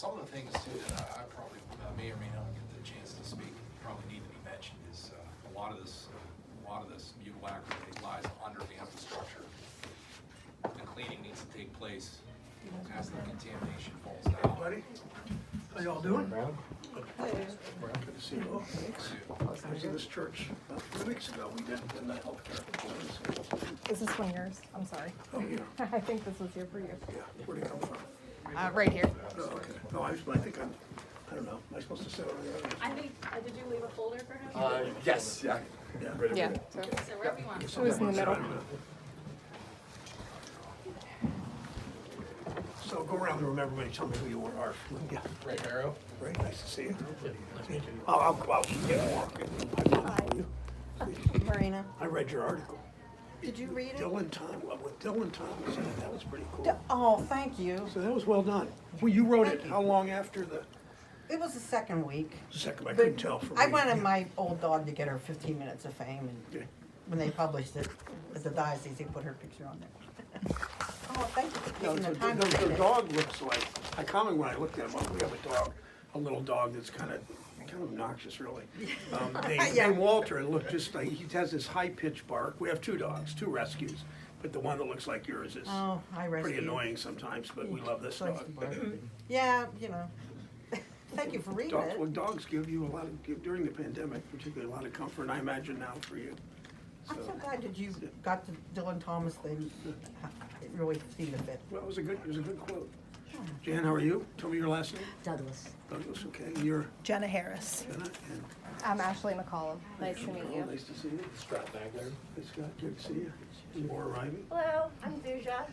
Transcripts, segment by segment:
some of the things too that I probably may or may not get the chance to speak, probably need to be mentioned is a lot of this mutile activity lies under the infrastructure. The cleaning needs to take place as the contamination falls down. Buddy, how y'all doing? Brown? Good to see you all. Thanks. I was in this church about 3 weeks ago. We did in the healthcare. Is this one yours? I'm sorry. Oh, yeah. I think this was here for you. Yeah. Where'd it come from? Right here. Oh, okay. No, I think I don't know. Am I supposed to sit over there? I think, did you leave a folder for him? Yes, yeah. Yeah. Yeah. So So wherever you want. it was in the middle. So go around the room, everybody tell me who you are. Yeah. Ray Barrow? Great, nice to see you. I'll get walking. Marina, I read your article. did you read it? Dylan Thomas, that was pretty cool. Oh, thank you. So that was well done. Well, you wrote it how long after the It was the second week. second? I But couldn't tell from I reading. wanted my old dog to get her 15 minutes of fame, and Okay. when they published it at the diocese, they put her picture on there. Oh, thank you for No, taking the time to the read it. dog looks like, I commented when I looked at him, we have a dog, a little dog that's kind of obnoxious, really. Yeah. Named Walter, and look just like, he has this high-pitched bark. We have two dogs, two rescues, but the one that looks like yours is Oh, I rescued. pretty annoying sometimes, but we love this Likes dog. to bark. Yeah, you know. Thank you for reading Dogs, well, it. dogs give you a lot of, during the pandemic, particularly a lot of comfort, and I imagine now for you. I'm so glad that you got the Dylan Thomas thing. It really seemed to fit. Well, it was a good quote. Jan, how are you? Tell me your last name. Douglas. Douglas, okay, you're Jenna Harris. Jenna, and I'm Ashley McCollum. Nice to meet you. nice to see you. Scott Bagler. Hey, Scott, good to see you. And Laura Riley. Hello, I'm Zuja.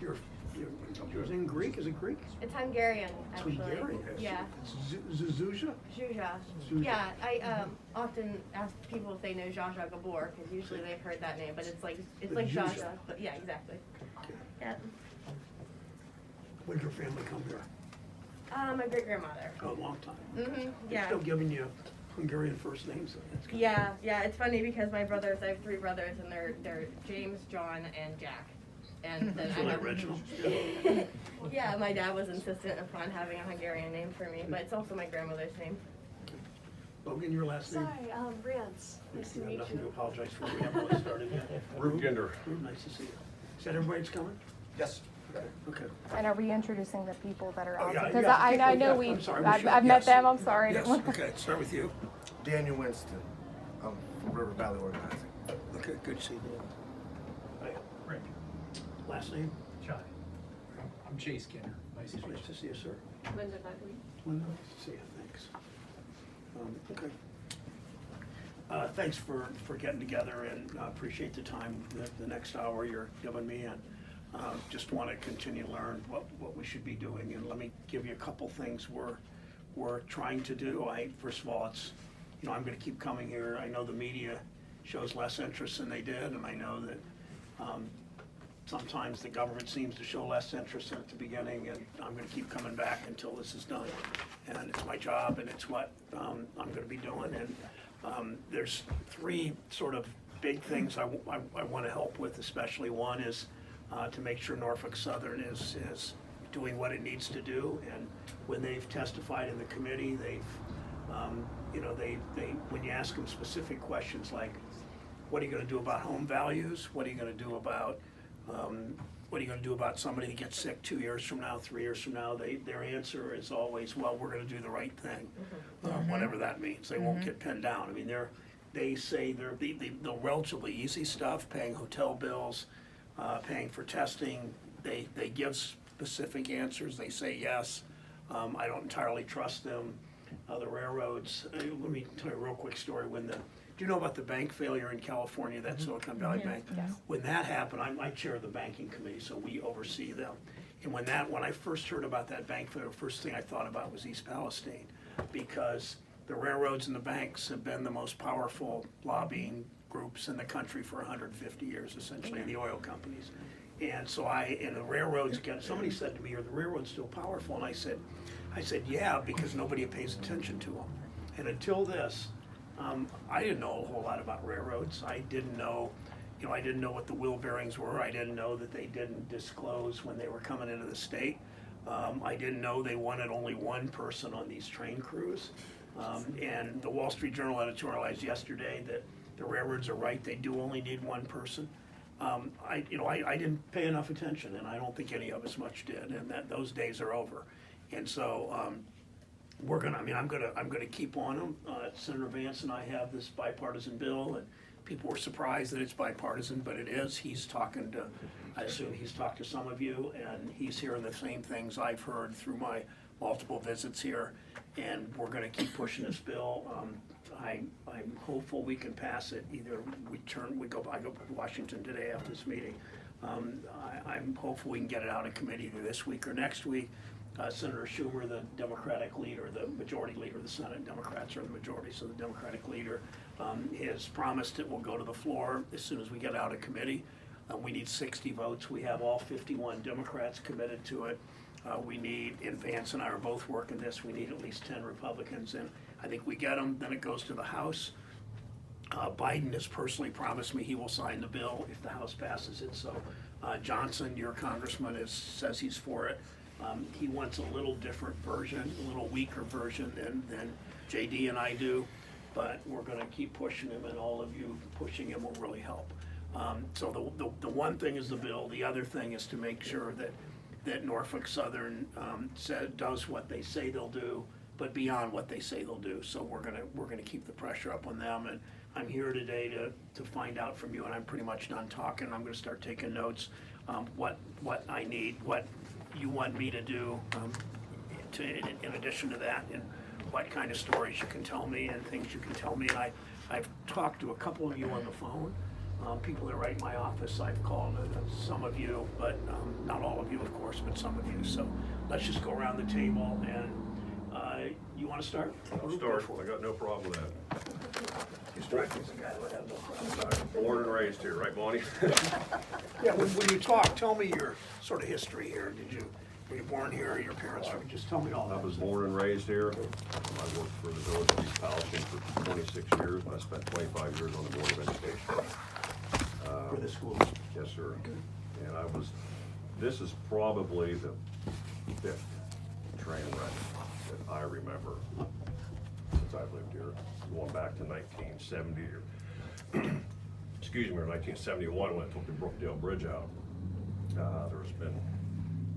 You're in Greek, is it Greek? It's Hungarian, It's actually. Hungarian. Yeah, Zuzua? Zsuzsa. Zsuzsa. Yeah, I often ask people if they know Zsa Zsa Gabor, because usually they've heard that name, but it's like Zsuzsa. Zsa Zsa, but yeah, exactly. Okay. Yeah. When did your family come here? My great grandmother. A long time. Mhm. They're Yeah. still giving you Hungarian first names, though. That's good. Yeah, yeah. It's funny because my brothers, I have three brothers, and they're James, John, and Jack. And then I Really have original. Yeah, my dad was insistent upon having a Hungarian name for me, but it's also my grandmother's name. Logan, your last name? Sorry, Rance. Nice to You have meet nothing to you. apologize for. We haven't really started yet. Rube Ginder. Rube, nice to see you. Is that everybody that's coming? Yes. Okay. And are we introducing the people that are Oh, out? yeah, Because yeah, I people, know yeah, I'm sorry, we I've should, met yes. them. I'm sorry. I Yes, didn't want- okay, start with you. Daniel Winston, I'm from River Valley Organizing. Okay, good to see you. Hi, Rick. Last name? Johnny. I'm Chase Kinner. Nice to meet you. Nice to see you, sir. Linda Buckley. Linda, nice to see you, thanks. Okay. Thanks for getting together, and I appreciate the time, the next hour you're giving me, and just want to continue to learn what we should be doing. And let me give you a couple things we're trying to do. First of all, it's, I'm going to keep coming here. I know the media shows less interest than they did, and I know that sometimes the government seems to show less interest at the beginning, and I'm going to keep coming back until this is done. And it's my job, and it's what I'm going to be doing. And there's three sort of big things I want to help with, especially one is to make sure Norfolk Southern is doing what it needs to do. And when they've testified in the committee, when you ask them specific questions like, what are you going to do about home values? What are you going to do about somebody that gets sick 2 years from now, 3 years from now? Their answer is always, well, we're going to do the right thing, whatever that means. They won't get pinned down. I mean, they say the relatively easy stuff, paying hotel bills, paying for testing. They give specific answers. They say yes. I don't entirely trust them. The railroads. Let me tell you a real quick story. Do you know about the bank failure in California, that Silicon Valley Bank? Yes. When that happened, I chair the banking committee, so we oversee them. And when I first heard about that bank failure, the first thing I thought about was East Palestine, because the railroads and the banks have been the most powerful lobbying groups in the country for 150 years, essentially, the oil companies. And so and the railroads, somebody said to me, are the railroads still powerful? And I said, yeah, because nobody pays attention to them. And until this, I didn't know a whole lot about railroads. I didn't know what the wheel bearings were. I didn't know that they didn't disclose when they were coming into the state. I didn't know they wanted only one person on these train crews. And the Wall Street Journal editorialized yesterday that the railroads are right, they do only need one person. I didn't pay enough attention, and I don't think any of us much did, and that those days are over. And so, I'm gonna keep on them. Senator Vance and I have this bipartisan bill, and people were surprised that it's bipartisan, but it is. I assume he's talked to some of you, and he's hearing the same things I've heard through my multiple visits here, and we're gonna keep pushing this bill. I'm hopeful we can pass it. Either I go to Washington today after this meeting. I'm hopeful we can get it out of committee either this week or next week. Senator Schumer, the Democratic leader, the majority leader of the Senate, Democrats are the majority, so the Democratic leader has promised it will go to the floor as soon as we get out of committee. We need 60 votes. We have all 51 Democrats committed to it. And Vance and I are both working this, we need at least 10 Republicans, and I think we get them, then it goes to the House. Biden has personally promised me he will sign the bill if the House passes it, so Johnson, your congressman, says he's for it. He wants a little different version, a little weaker version than JD and I do, but we're gonna keep pushing him, and all of you pushing him will really help. So the one thing is the bill, the other thing is to make sure that Norfolk Southern does what they say they'll do, but beyond what they say they'll do. So we're gonna keep the pressure up on them, and I'm here today to find out from you, and I'm pretty much done talking. I'm gonna start taking notes, what I need, what you want me to do in addition to that, and what kind of stories you can tell me and things you can tell me. And I've talked to a couple of you on the phone. People that write my office, I've called some of you, but not all of you, of course, but some of you. So let's just go around the table, and you want to start? I'll start. I got no problem with that. You strike me as a guy that would have no problem. Born and raised here, right, Bonnie? Yeah, when you talk, tell me your sort of history here. Were you born here, or your parents? Just tell me all I that. was born and raised here. I worked for the village of East Palestine for 26 years, and I spent 25 years on the Board of Education. For the school. Yes, sir. And this is probably the 5th train wreck that I remember since I've lived here, going back to 1970 or 1971 when I took the Brookdale Bridge out. There's been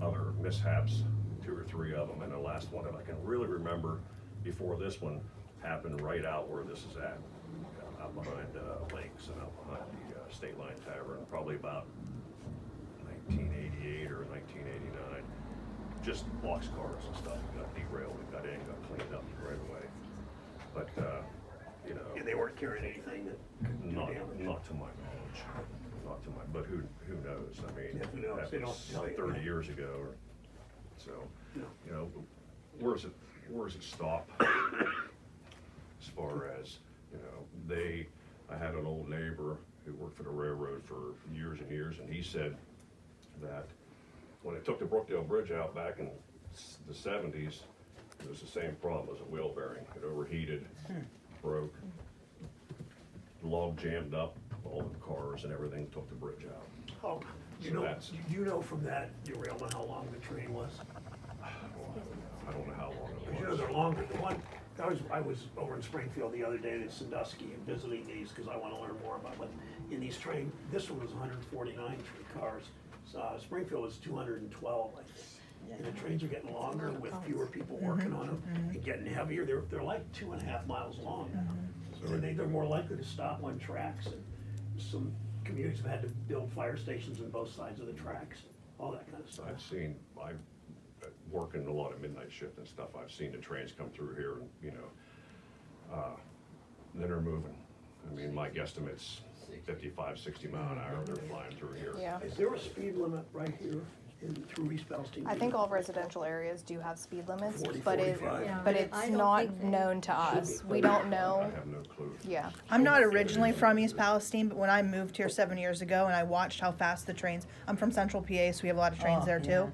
other mishaps, 2 or 3 of them, and the last one that I can really remember before this one happened right out where this is at, out behind Lakes and out behind the State Line Tavern, probably about 1988 or 1989. Just boxcars and stuff got derailed, got cleaned up right away. But, Yeah, they weren't carrying anything that could do not damage. to my knowledge, but who knows? I mean, Yeah, who knows? that They don't was tell you. 30 years ago, so, Yeah. where does it stop? As far as, I had an old neighbor who worked for the railroad for years and years, and he said that when they took the Brookdale Bridge out back in the 70s, it was the same problem as a wheel bearing. It overheated, broke, the log jammed up, all the cars and everything, took the bridge out. Oh, So you know from that derailment how long the train was? I don't know how long it Because was. they're longer. The one, I was over in Springfield the other day at Sandusky and visiting these because I want to learn more about what, in these train, this one was 149 cars. Springfield was 212, I think. And the trains are getting longer with fewer people working on them and getting heavier. They're like 2.5 miles long now. So they're more likely to stop on tracks, and some communities have had to build fire stations on both sides of the tracks, all that kind of stuff. I work in a lot of midnight shift and stuff. I've seen the trains come through here and, then they're moving. I mean, my guesstimate's 55, 60 mile an hour, they're flying through here. Yeah. Is there a speed limit right here through East Palestine? I think all residential areas do have speed limits, 40, but 45. Yeah, but I it's don't not think they- known to Should us. be. We don't I know. have no clue. Yeah. I'm not originally from East Palestine, but when I moved here 7 years ago and I watched how fast the trains, I'm from Central PA, so we have a lot of trains there too.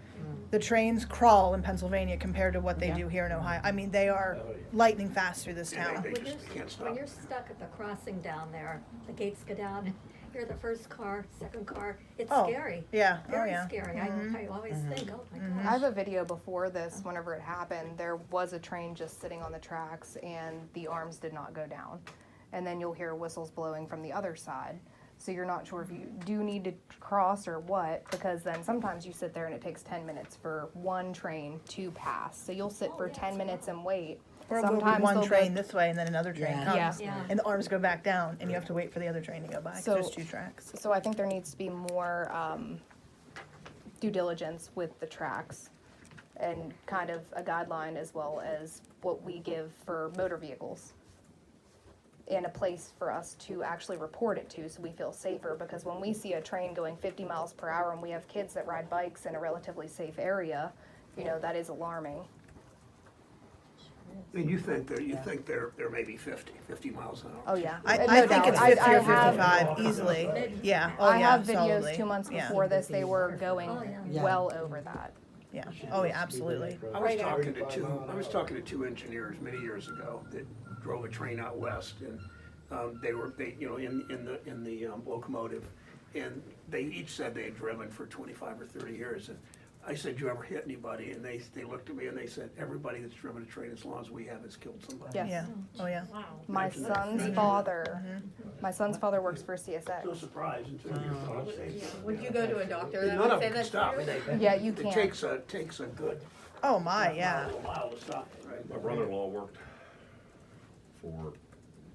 The trains crawl in Pennsylvania compared to what they do here in Ohio. I mean, they are lightning fast through this Yeah, town. they When just can't stop. when you're stuck at the crossing down there, the gates go down, there, the first car, second car, it's Oh, scary. Yeah, oh Very yeah. scary. I always think, oh my I gosh. have a video before this, whenever it happened, there was a train just sitting on the tracks and the arms did not go down. And then you'll hear whistles blowing from the other side. So you're not sure if you do need to cross or what, because then sometimes you sit there and it takes 10 minutes for one train to pass. So you'll sit for 10 minutes and wait. Or we'll be Sometimes one they'll train go- this way and then another train Yeah. comes. Yeah. Yeah. And the arms go back down and you have to wait for the other train to go by, 'cause So- there's two tracks. So I think there needs to be more due diligence with the tracks and kind of a guideline as well as what we give for motor vehicles. And a place for us to actually report it to so we feel safer, because when we see a train going 50 miles per hour and we have kids that ride bikes in a relatively safe area, you know, that is alarming. And you think there may be 50 miles an hour? Oh, yeah. I No think doubt. it's 50 I or have- 55 easily. Yeah, oh I yeah, have videos solidly. 2 months Yeah. before this, they were going Oh, yeah. Yeah. well over that. Yeah, oh yeah, absolutely. I was talking to two engineers many years ago that drove a train out west, and they you know in the locomotive, and they each said they had driven for 25 or 30 years. And I said, "You ever hit anybody?" And they looked at me and they said, "Everybody that's driven a train as long as we have has killed somebody." Yes. Yeah, oh yeah. My son's father works for CSX. No surprise until you thought it. Would you go to a doctor that None would of say them that stop. to you? Yeah, you It can. takes a good Oh my, yeah. mile to stop it, right? My brother-in-law worked for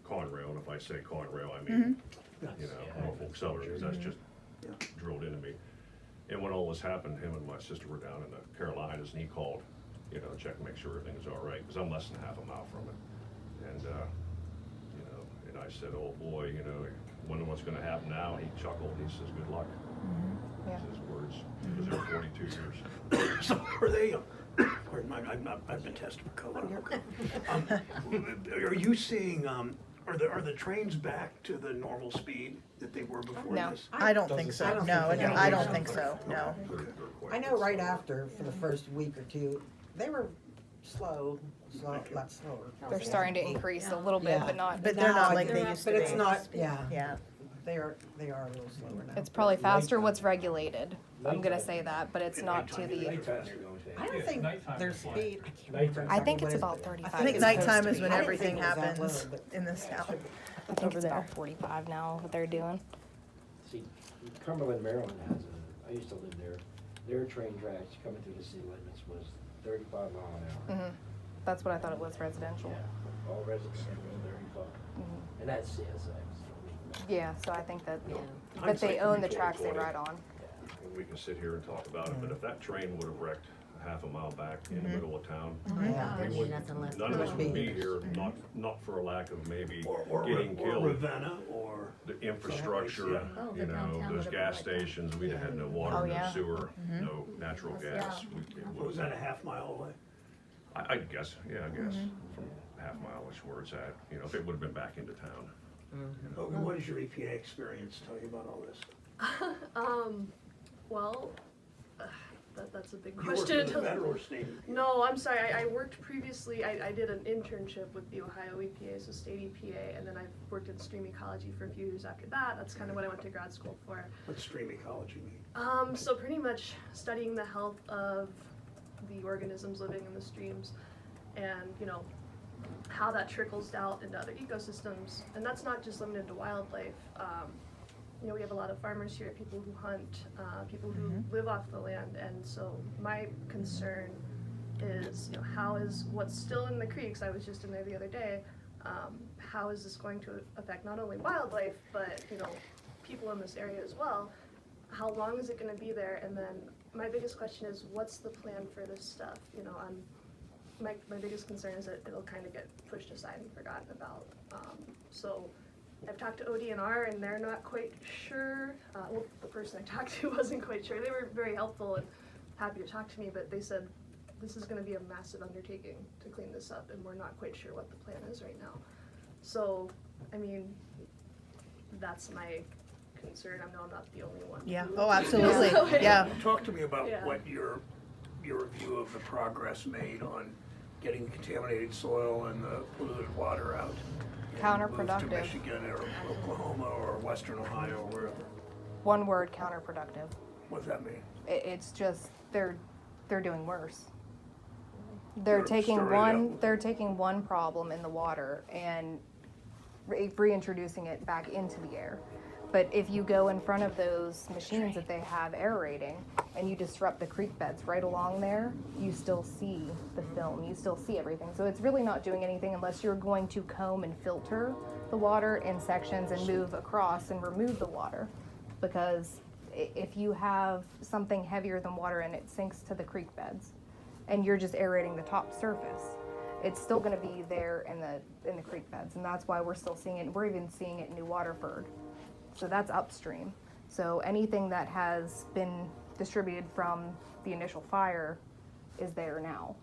Conrail, and if I say Conrail, I mean, you know, Norfolk Southern, because that's just drilled into me. And when all this happened, him and my sister were down in the Carolinas, and he called, you know, check, make sure everything's all right, because I'm less than half a mile from it. And, you know, and I said, oh boy, you know, wonder what's gonna happen now, and he chuckled, and he says, good luck. Yeah. His words, because they were 42 years. So are they, pardon my, I've been tested for COVID. Are you seeing, are the trains back to the normal speed that they were before No. this? I don't think I so, don't no, think so. I don't think so, no. They're quite I know right after, for the first week or two, they were slow, a lot slower. They're starting to increase a little bit, Yeah. but not. But they're not Now, like they used to But it's be. not, yeah, Yeah, they are a little slower now. It's probably faster what's regulated. I'm gonna say that, but it's not to the. I don't think their speed, I can't remember I think exactly it's what about 35. I think it's supposed nighttime to is be. when I didn't everything think it was that happens low, but- in this town. I think it's about 45 now, what they're doing. See, Cumberland, Maryland has I used to live there, their train tracks coming through the city limits was 35 mile an hour. That's what I thought it was residential. Yeah, all residential, 35. And that's CSX. Yeah, so I think that, but Hindsight they can own be the tracks they 20/20. ride on. And we can sit here and talk about it, but if that train would have wrecked a half a mile back in the middle of town, Yeah. we wouldn't, none of us would be here, not for a lack of maybe getting killed. Ravenna, or, The infrastructure, Oh, you the know, downtown those would've been gas like that. stations, we'd have had no Oh, water, no yeah. sewer, no natural gas. It what was that, a half mile away? I guess, yeah, I guess, from half mile-ish where it's at, you know, if it would have been back into town. Hogan, what does your EPA experience tell you about all this? Well, that's a big You work question. for the federal or state? No, I'm sorry. I worked previously. I did an internship with the Ohio EPA, so state EPA, and then I worked in stream ecology for a few years after that. That's kind of what I went to grad school for. What's stream ecology mean? So pretty much studying the health of the organisms living in the streams, and how that trickles out into other ecosystems. And that's not just limited to wildlife. We have a lot of farmers here, people who hunt, people who live off the land, and so my concern is, how is what's still in the creeks, I was just in there the other day, how is this going to affect not only wildlife, but, people in this area as well? How long is it gonna be there? And then my biggest question is, what's the plan for this stuff? My biggest concern is that it'll kind of get pushed aside and forgotten about. So I've talked to ODNR and they're not quite sure. Well, the person I talked to wasn't quite sure. They were very helpful and happy to talk to me, but they said this is going to be a massive undertaking to clean this up, and we're not quite sure what the plan is right now. So, I mean, that's my concern. I know I'm not the only one. Yeah, who- oh, absolutely, yeah. Talk to me about Yeah. what your view of the progress made on getting contaminated soil and the polluted water out Counterproductive. Move to Michigan or Oklahoma or Western Ohio or wherever. One word, counterproductive. What does that mean? It's just they're doing worse. They're Stir it up. they're taking one problem in the water and reintroducing it back into the air. But if you go in front of those machines that they have aerating and you disrupt the creek beds right along there, you still see the film, you still see everything. So it's really not doing anything unless you're going to comb and filter the water in sections and move across and remove the water. Because if you have something heavier than water and it sinks to the creek beds and you're just aerating the top surface, it's still going to be there in the creek beds. And that's why we're still seeing it. We're even seeing it in New Waterford. So that's upstream. So anything that has been distributed from the initial fire is there now.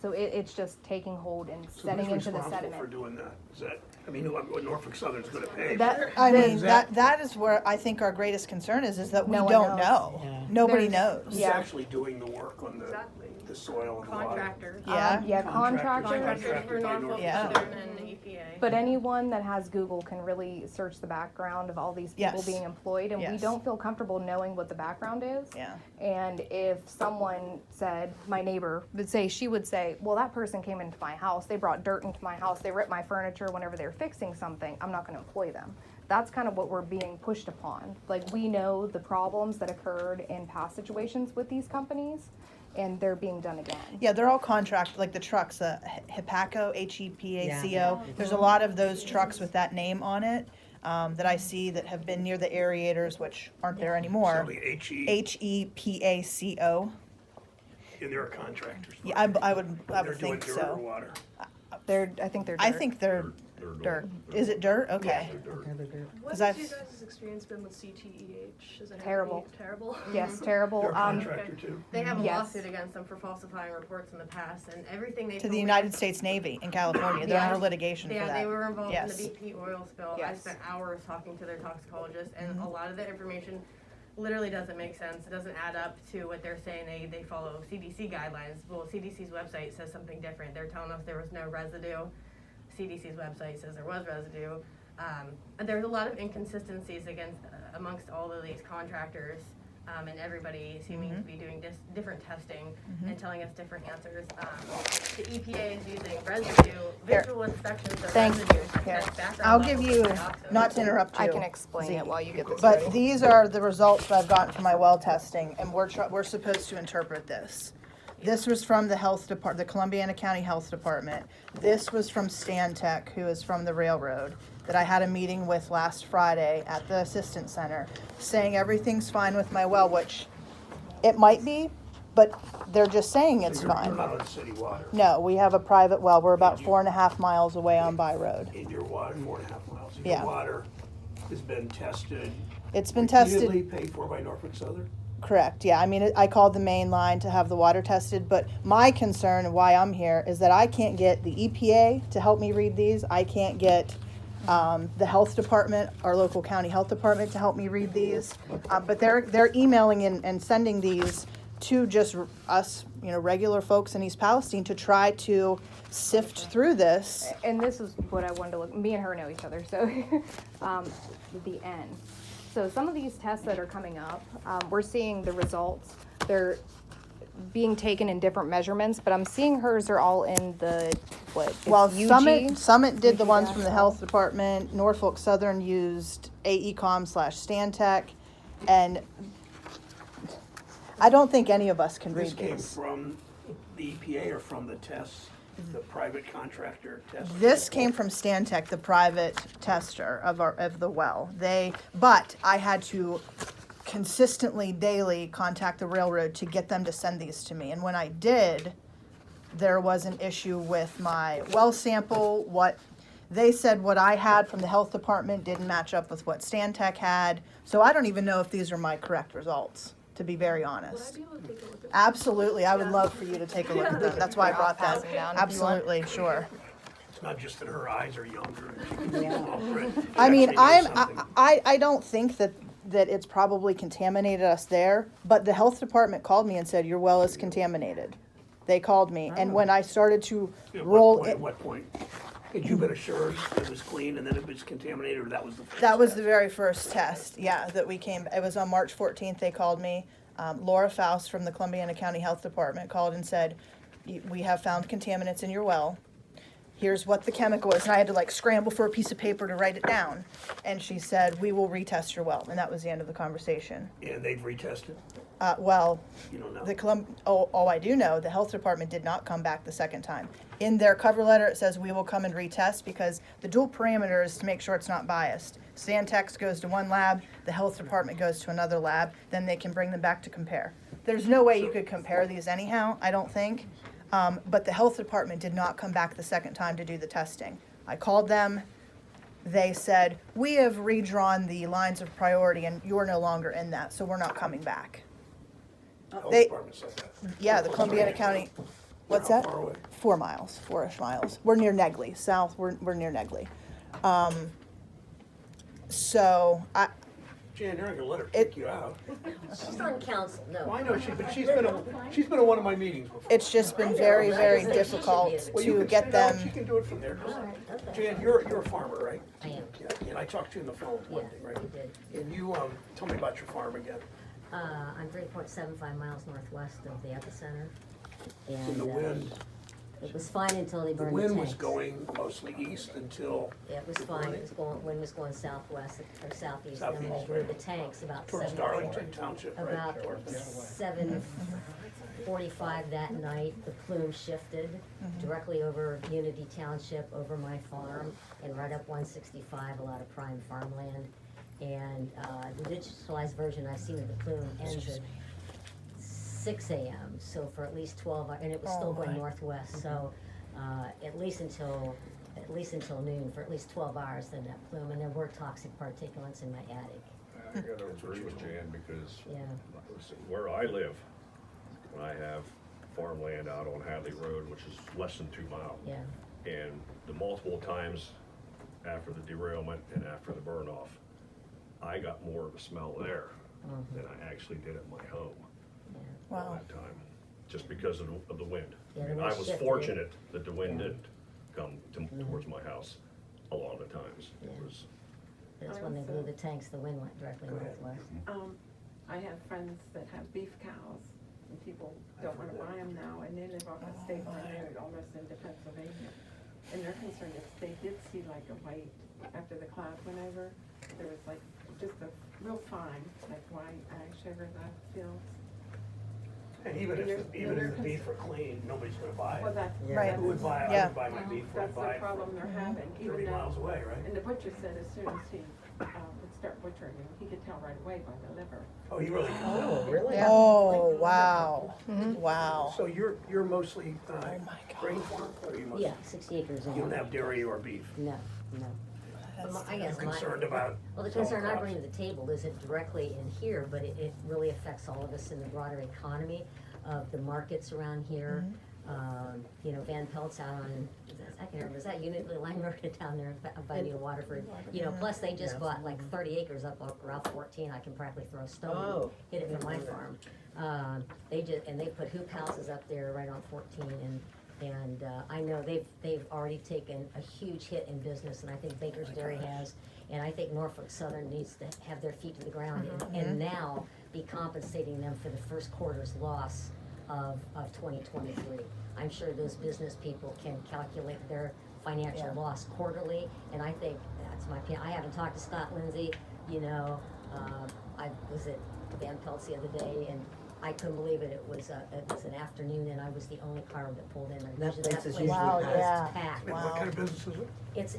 So it's just taking hold and So setting who's into the responsible sediment. for doing that? Is that, I mean, what Norfolk Southern's gonna pay? I mean, Is that- that is where I think our greatest concern is that we No one don't knows. know. Yeah. Nobody There's- knows. Who's Yeah. actually doing the work on Exactly. the soil and the water? Contractors. Yeah. Yeah, Contractors. contractors. Contractors for Norfolk Yeah. Southern and EPA. But anyone that has Google can really search the background of all these people Yes. being employed, and we Yes. don't feel comfortable knowing what the background is. Yeah. And if someone said, my neighbor she would say, well, that person came into my house, they brought dirt into my house, they ripped my furniture whenever they're fixing something, I'm not gonna employ them. That's kind of what we're being pushed upon. Like, we know the problems that occurred in past situations with these companies, and they're being done again. Yeah, they're all contract, like the trucks, Hepaco, Hepaco. Yeah. There's a lot of those trucks with that name on it that I see that have been near the aerators, which aren't there anymore. So the Hepaco. and they're contractors. Yeah, I would They're doing think dirt or so. water? I think they're I dirt. think they're dirt. Is it dirt? Okay. What's 'Cause your I've- guys' experience been with CTEH? Is it Terrible. Terrible? Yes, terrible. They're a contractor too? They have a Yes. lawsuit against them for falsifying reports in the past, and everything they To told the me- United States Navy in California. They're Yeah. under litigation for Yeah, that. they were involved Yes. in the BP oil spill. I Yes. spent hours talking to their toxicologist, and Mm-hmm. a lot of the information literally doesn't make sense. It doesn't add up to what they're saying. They follow CDC guidelines. Well, CDC's website says something different. They're telling us there was no residue. CDC's website says there was residue. And there's a lot of inconsistencies amongst all of these contractors, and everybody seeming to be doing different testing and telling us different answers. The EPA is using residue, Here. visual inspections of Thank residue. you. Here. test background I'll give levels you, of dioxin. not to interrupt you. I can explain Z. it while you get this But ready. these are the results that I've gotten from my well testing, and we're supposed to interpret this. This was from the the Columbiana County Health Department. This was from Stantec, who is from the railroad, that I had a meeting with last Friday at the Assistance Center, saying everything's fine with my well, which it might be, but they're just saying it's You're fine. not on city water. No, we have a private well. We're about 4.5 miles away on By Road. In your water, 4.5 miles. And Yeah. Your water has been tested. It's been repeatedly tested. paid for by Norfolk Southern? Correct, yeah, I mean, I called the main line to have the water tested, but my concern and why I'm here is that I can't get the EPA to help me read these, I can't get, the health department, our local county health department to help me read these, but they're emailing and sending these to just us, regular folks in East Palestine to try to sift through this. And this is what I wanted to look, me and her know each other, so, the N. So some of these tests that are coming up, we're seeing the results. They're being taken in different measurements, but I'm seeing hers are all in the, it's Well, UG? Summit did the UG ones from the National. health department. Norfolk Southern used AECom/Stantec, and I don't think any of us can This read came these. from the EPA or from the tests, the private contractor test? This came from Stantec, the private tester of the well. But I had to consistently, daily contact the railroad to get them to send these to me. And when I did, there was an issue with my well sample. They said what I had from the health department didn't match up with what Stantec had. So I don't even know if these are my correct results, to be very Would I honest. be able to take a look at that? Absolutely, I would love for you to take a look at them. That's why I brought that. Pass them down if you want. Absolutely, sure. It's not just that her eyes are younger and she can see small print. She I mean, actually knows something. I don't think that it's probably contaminated us there, but the health department called me and said, your well is contaminated. They called me, and when I started to At roll what point- it, At what point? Had you been assured it was clean and then it was contaminated, or that was the first That was test? the very first test, yeah, that we came, it was on March 14th, they called me. Laura Faust from the Columbiana County Health Department called and said, we have found contaminants in your well. Here's what the chemical is, and I had to like scramble for a piece of paper to write it down. And she said, we will retest your well, and that was the end of the conversation. And they've retested? Well, You don't know? oh, I do know, the health department did not come back the second time. In their cover letter, it says we will come and retest because the dual parameter is to make sure it's not biased. Santex goes to one lab, the health department goes to another lab, then they can bring them back to compare. There's no way you could compare these anyhow, I don't think. But the health department did not come back the second time to do the testing. I called them. They said, we have redrawn the lines of priority and you're no longer in that, so we're not coming back. Health They- department said that. Yeah, the Columbiana County, what's that? How far away? 4 miles, 4-ish miles. We're near Negley, south, we're near Negley. So, Jan, you're not gonna let her It- kick you out. She's on council, Well, no. I know but she's been at one of my meetings before. it's just been very, very She should be. difficult Well, you to can get sit down, them. She can do it from there. Just- All right, okay. Jan, you're a farmer, right? I am. Yeah, and I talked to you on the phone one Yeah, day, right? you did. And you, tell me about your farm again. I'm 3.75 miles northwest of the epicenter. And the And wind, it was fine until they the burned the wind was tanks. going mostly east until It was the fine, burning. it was going, wind was going southwest or southeast, and then when Southeast, they moved right. the tanks about towards 7. Darlington Township, right? About 7:45 that night, the plume shifted directly over Unity Township, over my farm, and right up 165, a lot of prime farmland. And the digitalized version I've seen of the plume ends at 6 a.m., so for at least 12 hours, and it was still Oh, going my. northwest, so at least until noon, for at least 12 hours, then that plume, and there were toxic particulates in my attic. I gotta agree with Jan because Yeah. where I live, I have farmland out on Hadley Road, which is less than 2 miles. Yeah. And the multiple times after the derailment and after the burn off, I got more of a smell there than I actually did at my home Wow. at that time, just because of the wind. Yeah, the And wind I was shifted. fortunate that the wind didn't come towards my house a lot of the times. It Yeah. was, That's when they blew the tanks, the wind went directly northwest. I have friends that have beef cows, and people don't wanna buy them now, and they live off a state line road, almost into Pennsylvania. And they're concerned if they did see like a white, after the cloud went over, there was like just a real fine, like white ash over the fields. And even if the beef are clean, nobody's gonna buy Well, it. that's. Right. Who would buy, I Yeah. would buy my beef, would That's buy the it problem from they're having, even 30 though. miles away, right? And the butcher said as soon as he, would start butchering them, he could tell right away by the liver. Oh, you really can tell. really? Yeah. Oh, wow. Wow. So you're mostly, Oh my God. grain farm, or you mostly? Yeah, 60 acres. You don't have dairy or beef? No, no. I guess You're my, concerned about well, the selling concern I crops? bring to the table isn't directly in here, but it really affects all of us in the broader economy of the markets around here. You know, Van Pelt's out on, I can't remember, is that Unity Line Road down there by New Waterford? You know, plus they just bought like 30 acres up Route 14, I can practically throw a stone, Oh. hit it from my farm. And they put hoop houses up there right on 14, and I know they've already taken a huge hit in business, and I think Baker's Dairy has, and I think Norfolk Southern needs to have their feet to the ground and now be compensating them for the first quarter's loss of 2023. I'm sure those business people can calculate their financial Yeah. loss quarterly, and I think that's my opinion. I haven't talked to Scott Lindsay, you know, I was at Van Pelt's the other day, and I couldn't believe it. It was an afternoon, and I was the only car that pulled in. That Usually place is was usually Wow, packed. yeah. packed. And what kind of business is it?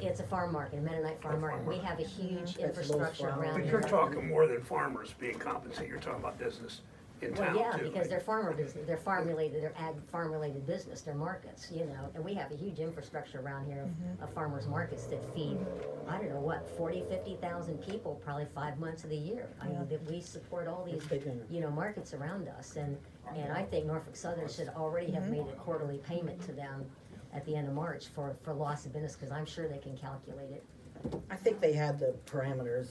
It's a farm market, a Mennonite farm market. We have a huge That's infrastructure Lowe's around But here. you're talking more than farmers being compensated, you're talking about business in Well, town too. yeah, because right? they're farmer business, they're farm related, they're ag farm related business, they're markets, you know, and we have a huge infrastructure around here of farmers markets that feed, I don't know, what, 40, 50,000 people, probably 5 months of the year. I mean, that we support all these, big, isn't it? you know, markets around us, and I think Norfolk Southern should already have made a quarterly payment to them at the end of March for loss of business, because I'm sure they can calculate it. I think they had the parameters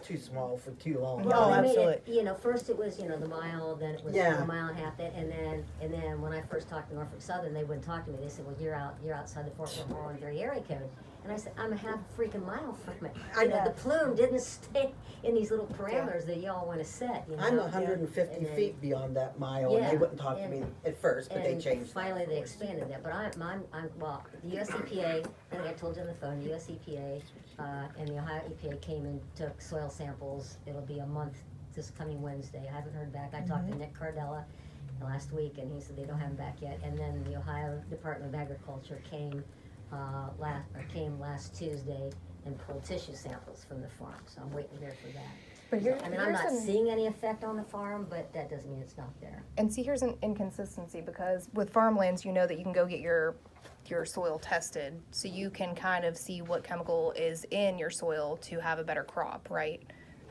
too small for too long. Well, Oh, they made it, absolutely. you know, first it was, you know, the mile, then it was Yeah. a mile and a half, and then when I first talked to Norfolk Southern, they wouldn't talk to me. They said, well, you're outside the Fort Warren area code. And I said, I'm a half a freaking mile from it. I You know, know. the plume didn't stay in these little parameters that y'all wanna set, you know? I'm 150 And then- feet beyond that mile, and Yeah, they wouldn't talk to me and- at first, but they And changed. that, finally, of they course. expanded that, but well, the US EPA, I think I told you on the phone, the US EPA, and the Ohio EPA came and took soil samples. It'll be a month this coming Wednesday. I haven't heard back. I talked to Nick Cardella last week, and he said they don't have them back yet. And then the Ohio Department of Agriculture came last Tuesday and pulled tissue samples from the farm, so I'm waiting here for that. But here, I mean, I'm not seeing any effect on the farm, but that doesn't mean it's not there. And see, here's an inconsistency, because with farmlands, you know that you can go get your soil tested, so you can kind of see what chemical is in your soil to have a better crop, right?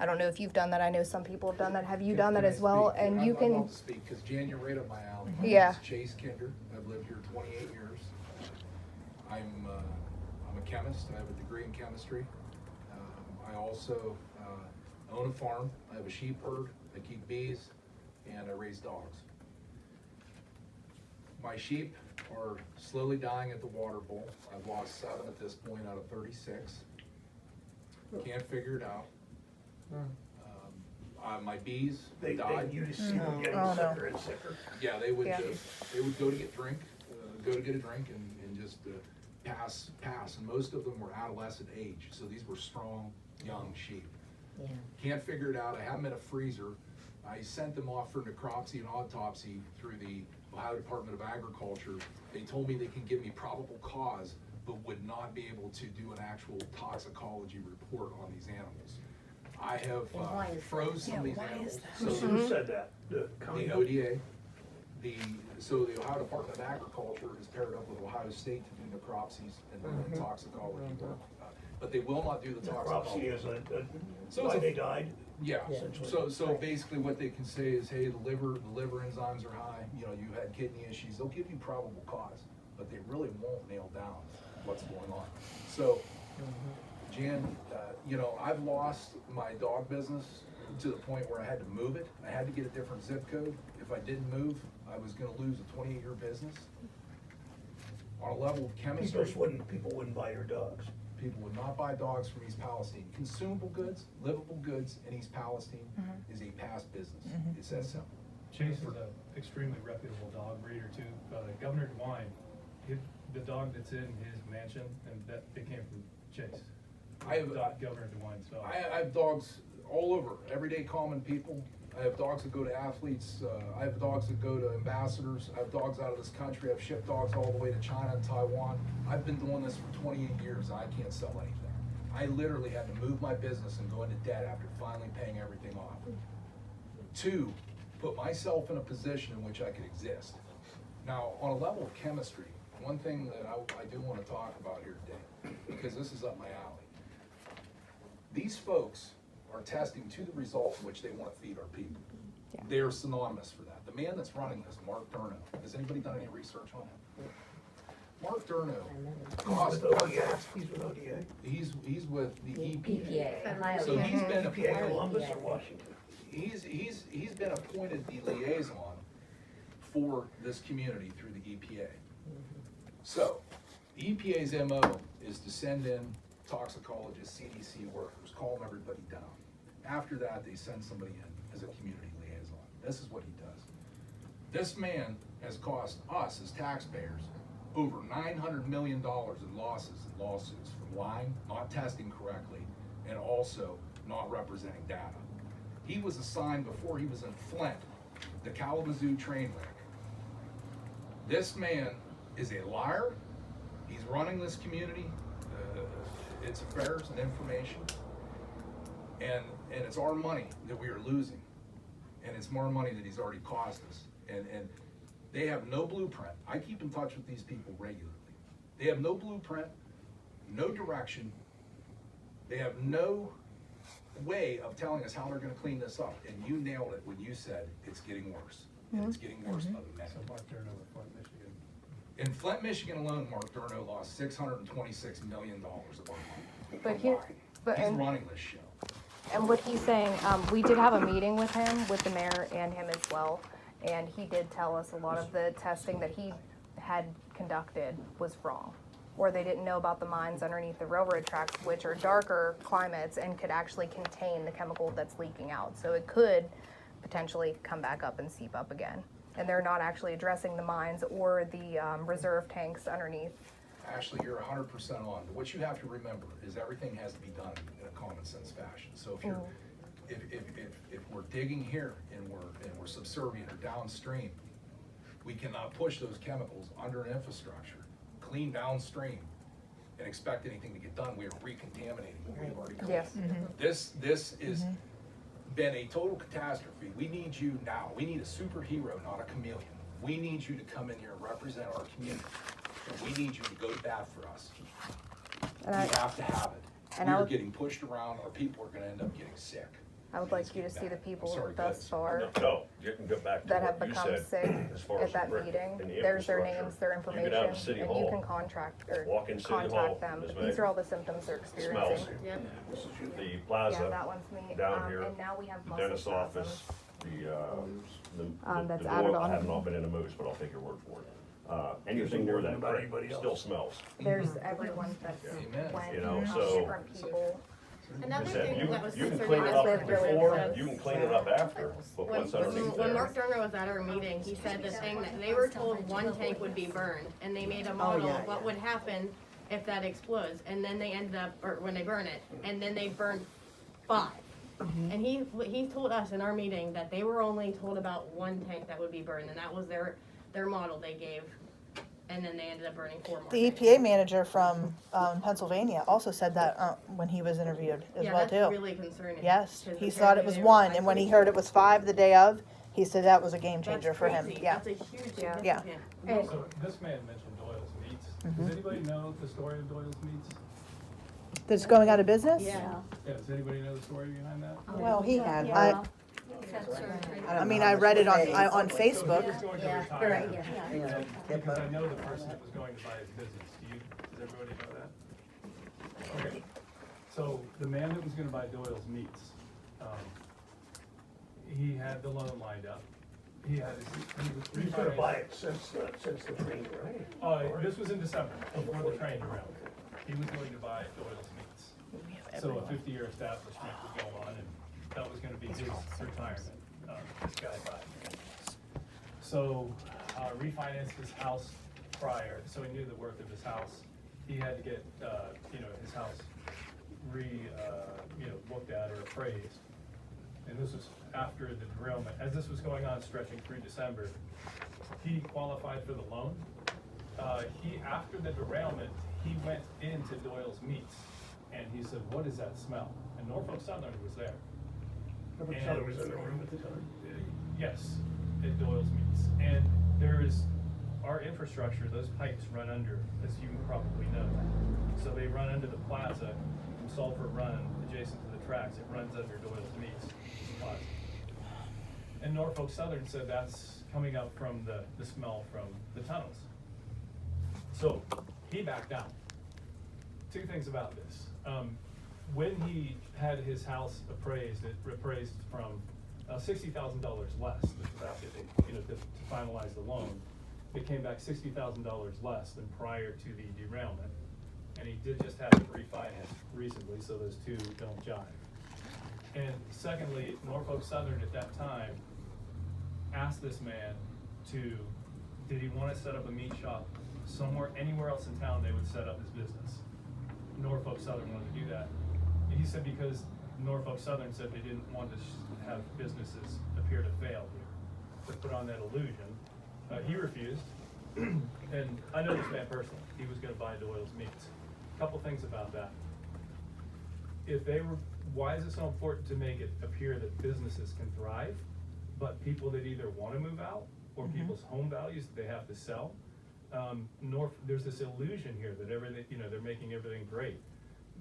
I don't know if you've done that. I know some people have done that. Have you done that as well? And you I'd can, love to speak, because Jan, you're right up my alley. Yeah. My name's Chase Kinder. I've lived here 28 years. I'm a chemist. I have a degree in chemistry. I also own a farm. I have a sheep herd. I keep bees, and I raise dogs. My sheep are slowly dying at the water bowl. I've lost 7 at this point out of 36. Can't figure it out. My bees They died. you just see them getting Oh, no. sicker and sicker. Yeah, they would go to get a drink and just pass, and most of them were adolescent age, so these were strong, young sheep. Yeah. Can't figure it out. I have them in a freezer. I sent them off for necropsy and autopsy through the Ohio Department of Agriculture. They told me they can give me probable cause, but would not be able to do an actual toxicology report on these animals. I have And why is that? froze some of these why is animals. that? So Who said that? The county? the ODA, so the Ohio Department of Agriculture is paired up with Ohio State to do necropsies and toxicology work. But they will not do the Necropsy toxicology. is So why it's a- they died? Yeah, Essentially. so basically what they can say is, hey, the liver enzymes are high, you know, you had kidney issues, they'll give you probable cause, but they really won't nail down what's going on. So, Jan, you know, I've lost my dog business to the point where I had to move it. I had to get a different zip code. If I didn't move, I was gonna lose a 28-year business. On a level of chemistry, People wouldn't buy your dogs. people would not buy dogs from East Palestine. Consumable goods, livable goods in East Palestine is a past business. It's that simple. Chase is an extremely reputable dog breeder too. Governor DeWine, the dog that's in his mansion, and that it came from Chase. I have- Governor DeWine's dog. I have dogs all over, everyday common people. I have dogs that go to athletes, I have dogs that go to ambassadors, I have dogs out of this country, I've shipped dogs all the way to China and Taiwan. I've been doing this for 28 years and I can't sell anything. I literally had to move my business and go into debt after finally paying everything off. 2, put myself in a position in which I could exist. Now, on a level of chemistry, one thing that I do want to talk about here today, because this is up my alley. These folks are testing to the results in which they want to feed our people. They are synonymous for that. The man that's running this, Mark Durno, has anybody done any research on him? Mark Durno cost, With ODA, he's with ODA. he's with the EPA. EPA, Ohio. So he's been EPA appointed, Columbus or Washington? he's been appointed the liaison for this community through the EPA. So, the EPA's MO is to send in toxicologists, CDC workers, calm everybody down. After that, they send somebody in as a community liaison. This is what he does. This man has cost us as taxpayers over $900 million in losses and lawsuits from lying, not testing correctly, and also not representing data. He was assigned before he was in Flint, the Kalamazoo train wreck. This man is a liar. He's running this community, its affairs and information, and it's our money that we are losing, and it's more money that he's already cost us. And they have no blueprint. I keep in touch with these people regularly. They have no blueprint, no direction. They have no way of telling us how they're going to clean this up. And you nailed it when you said it's getting worse, and it's getting worse by the minute. So Mark Durno with Flint, Michigan. In Flint, Michigan alone, Mark Durno lost $626 million of our money. But here, but He's and running this show. And what he's saying, we did have a meeting with him, with the mayor and him as well, and he did tell us a lot of the testing that he had conducted was wrong. Or they didn't know about the mines underneath the railroad tracks, which are darker climates and could actually contain the chemical that's leaking out. So it could potentially come back up and seep up again. And they're not actually addressing the mines or the reserve tanks underneath. Ashley, you're 100% on. What you have to remember is everything has to be done in a common sense fashion. So if you're, if we're digging here and we're subservient or downstream, we cannot push those chemicals under an infrastructure, clean downstream, and expect anything to get done. We are recontaminating what we've already cleaned. Yes. This is been a total catastrophe. We need you now. We need a superhero, not a chameleon. We need you to come in here and represent our community. And we need you to go to bat for us. And We have to have it. and We I are would- getting pushed around. Our people are gonna end up getting sick. I would like you to see the people Sorry, thus go far No, you can go back to that have what you become said sick as far at as the that brick meeting. and the There's their infrastructure. names, their You information, go down to City and you Hall, can contract or walk in City Hall, contact them. Ms. These May. are all the symptoms they're experiencing. Smells. Yep. the Yeah, plaza that one's me. down here, And now we have the muscle dentist spasms. office, the That's the added door, I on. have not been in a moose, but I'll take your word for it. Anything near that About creek anybody else. still smells. There's everyone that's Amen. went, You know, so- different people. Another I said, thing you, that was you can concerning clean it us up was before, you can clean it up after, but When, what's underneath when there? Mark Turner was at our meeting, he said the thing that they were told one tank would be burned, and they made a model of what would happen if that explodes, and then they ended up, or when they burn it, and then they burned 5. And he told us in our meeting that they were only told about one tank that would be burned, and that was their model they gave, and then they ended up burning 4 more. The tanks. EPA manager from Pennsylvania also said that when he was interviewed as Yeah, well that's too. really concerning. Yes, 'cause he thought it apparently was they were 1, and when he heard it was 5 the day of, he said that was a game That's changer for him. crazy. Yeah. That's a huge Yeah. significant. And- So this man mentioned Doyle's Meats. Mm-hmm. Does anybody know the story of Doyle's Meats? That's going out of business? Yeah. Yeah, does anybody know the story behind that? Well, he had. I mean, I read it on So Facebook. he was going to Yeah, retire. right, yeah. Because I know the person that was going to buy his business. Does everybody know that? Okay. So the man that was gonna buy Doyle's Meats, he had the loan lined up. He had his, he was He's gonna buy refinanced. it since the train, right? This was in December, before the train derailed. He was going to buy Doyle's Meats. So a 50-year establishment was going on, and that was gonna be his retirement, this guy buying. So, refinanced his house prior, so he knew the worth of his house. He had to get, his house looked at or appraised. And this was after the derailment. As this was going on, stretching through December, he qualified for the loan. After the derailment, he went into Doyle's Meats, and he said, "What is that smell?" And Norfolk Southern was there. Every And- fellow was in the room at the time. Yes, at Doyle's Meats. And there is, our infrastructure, those pipes run under, as you probably know. So they run under the plaza, from Sulphur Run, adjacent to the tracks, it runs under Doyle's Meats plaza. And Norfolk Southern said that's coming up from the smell from the tunnels. So he backed out. 2 things about this. When he had his house appraised, it appraised from $60,000 less, to finalize the loan. It came back $60,000 less than prior to the derailment. And he did just have it refinanced recently, so those 2 don't jive. And secondly, Norfolk Southern at that time asked this man did he want to set up a meat shop somewhere, anywhere else in town they would set up his business. Norfolk Southern wanted to do that. And he said because Norfolk Southern said they didn't want to have businesses appear to fail here, to put on that illusion. He refused, and I know this man personally. He was gonna buy Doyle's Meats. Couple things about that. Why is it so important to make it appear that businesses can thrive, but people that either wanna move out, or people's home values that they have to sell? There's this illusion here that everything, they're making everything great,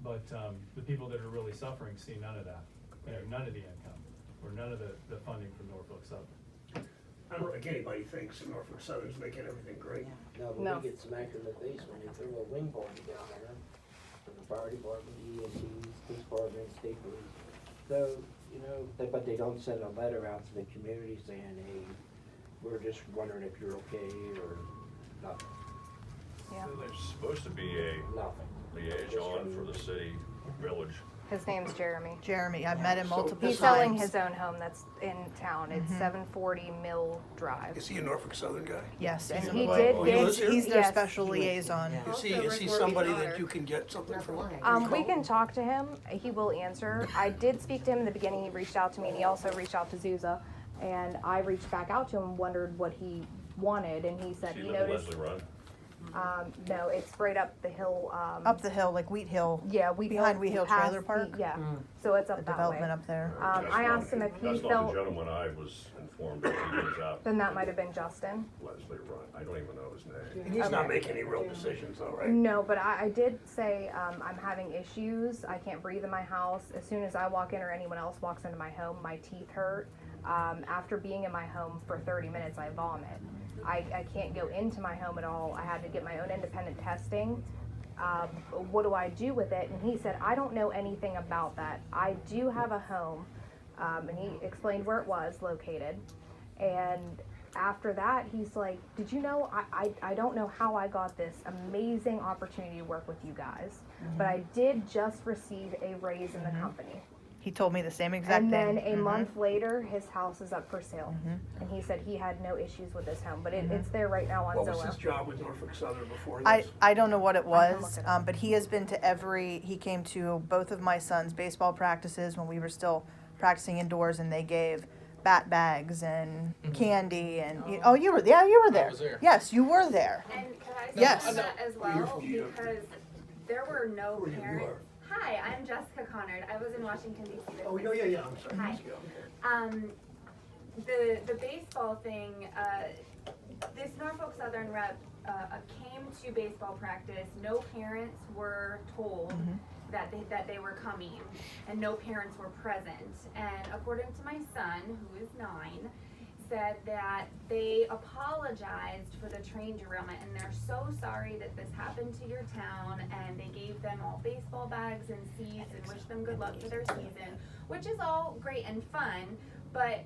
but the people that are really suffering see none of that, none of the income, or none of the funding from Norfolk Southern. I don't think anybody thinks that Norfolk Southern's making everything great. No, No. but we get smacked in the face when they throw a wing party down there. From the fire department, EMTs, police department, state police. though, you know, but they don't send a letter out to the community saying, hey, we're just wondering if you're okay or nothing, Yeah. There's supposed to be a nothing. liaison for the city, village. His name's Jeremy. Jeremy, I've met him So multiple He's times. selling his own home that's in town. It's 740 Mill Drive. Is he a Norfolk Southern guy? Yes, And he's, he Oh, did he get, lives here? he's their yes. special liaison. Is he Also, somebody Rick that you can get something from? We can talk to him. He will answer. I did speak to him in the beginning. He reached out to me, and he also reached out to Zuza. And I reached back out to him and wondered what he wanted, and he said See, he live in noticed. Leslie Run. No, it's right up the hill. Up the hill, like Wheat Hill, Yeah, we behind Wheat Hill past Trailer Park? Yeah, so it's the up that way. development up there. That's I not- asked him if he That's not felt. the gentleman I was informed that he lives out Then that might have been Justin. Leslie Run. I don't even know his name. And he's not Okay. making any real decisions though, right? No, but I did say I'm having issues. I can't breathe in my house. As soon as I walk in or anyone else walks into my home, my teeth hurt. After being in my home for 30 minutes, I vomit. I can't go into my home at all. I had to get my own independent testing. What do I do with it? And he said, I don't know anything about that. I do have a home. And he explained where it was located. And after that, he's like, did you know, I don't know how I got this amazing opportunity to work with you guys, but I did just receive a raise in the company. He told me the same exact And thing. then a month later, his house is up for sale. And he said he had no issues with his home, but it's there right now on What was his Zillow. job with Norfolk Southern before I, this? I don't know what it I can was, look it up. but he has been to he came to both of my son's baseball practices when we were still practicing indoors, and they gave bat bags and candy and, oh, you were there. was there. Yes, you were there. And could I say Yes. that as You're well, from New York. because there were no Who you parents. are. Hi, I'm Jessica Connard. I was in Washington DC. this Oh, week. yeah, I'm sorry. Hi. The baseball thing, this Norfolk Southern rep came to baseball practice. No parents were told that they were coming, and no parents were present. And according to my son, who is 9, said that they apologized for the train derailment, and they're so sorry that this happened to your town, and they gave them all baseball bags and seeds and wished them good luck for their season, which is all great and fun. But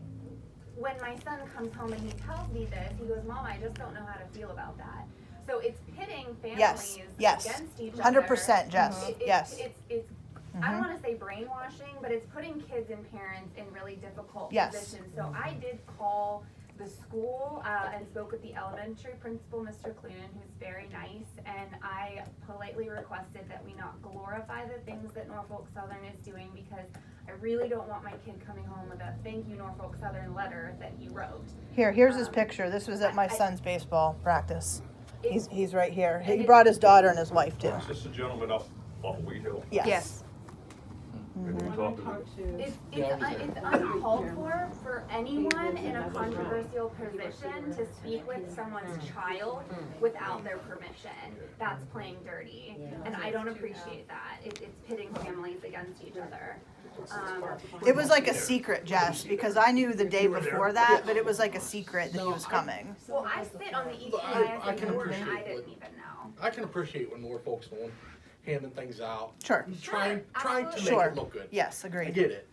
when my son comes home and he tells me this, he goes, Mom, I just don't know how to feel about that. So it's pitting families Yes. against each other. 100%, Jess. Yes. It's I don't want to say brainwashing, but it's putting kids and parents in really difficult Yes. positions. So I did call the school and spoke with the elementary principal, Mr. Clunan, who's very nice, and I politely requested that we not glorify the things that Norfolk Southern is doing, because I really don't want my kid coming home with a thank you Norfolk Southern letter that you wrote. Here's his picture. This was at my son's baseball practice. It's- He's right here. He and brought his daughter and his wife too. Is this the gentleman up off Wheat Hill? Yes. Maybe we talked to him. It's uncalled for anyone in a controversial position to speak with someone's child without their permission. That's playing dirty, and I don't appreciate that. It's pitting families against each other. It was like a secret, Jess, because I knew the day You were there. before that, but it was like a secret that he was coming. Well, I sit on the Look, I EPIS can board, and I appreciate didn't what- even know. I can appreciate when more folks doing, handing things out, Sure. trying to make Sure. it look good. Yes, I agreed. get it.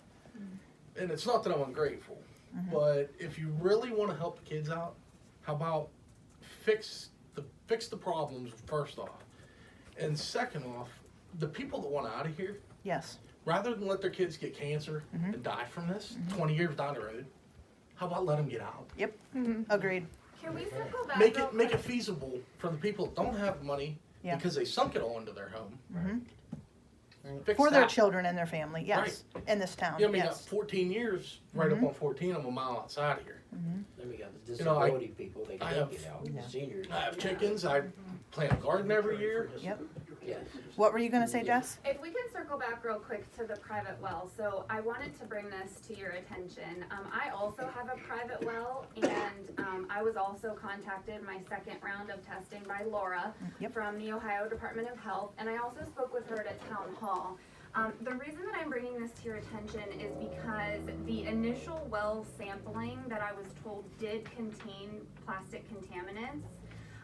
And it's not that I'm ungrateful, but if you really want to help the kids out, how about fix the problems first off, and second off, the people that want out of here, Yes. rather than let their kids get cancer and die from this 20 years down the road, how about let them get out? Yep. Agreed. Can we circle back? Make real it quick? feasible for the people that don't have money Yeah. because they sunk it all into their home. Fix For their that. children and their family, yes. In this town, Yeah, I mean, yes. 14 years, right up on 14, I'm a mile outside of here. Then we got the You know, I- disability people, they I can't have- get out, the seniors. I have chickens, I plant a garden every year. Yep. Yeah. What were you gonna say, Jess? If we can circle back real quick to the private well, so I wanted to bring this to your attention. I also have a private well, and I was also contacted my second round of testing by Laura Yep. from the Ohio Department of Health, and I also spoke with her at a town hall. The reason that I'm bringing this to your attention is because the initial well sampling that I was told did contain plastic contaminants.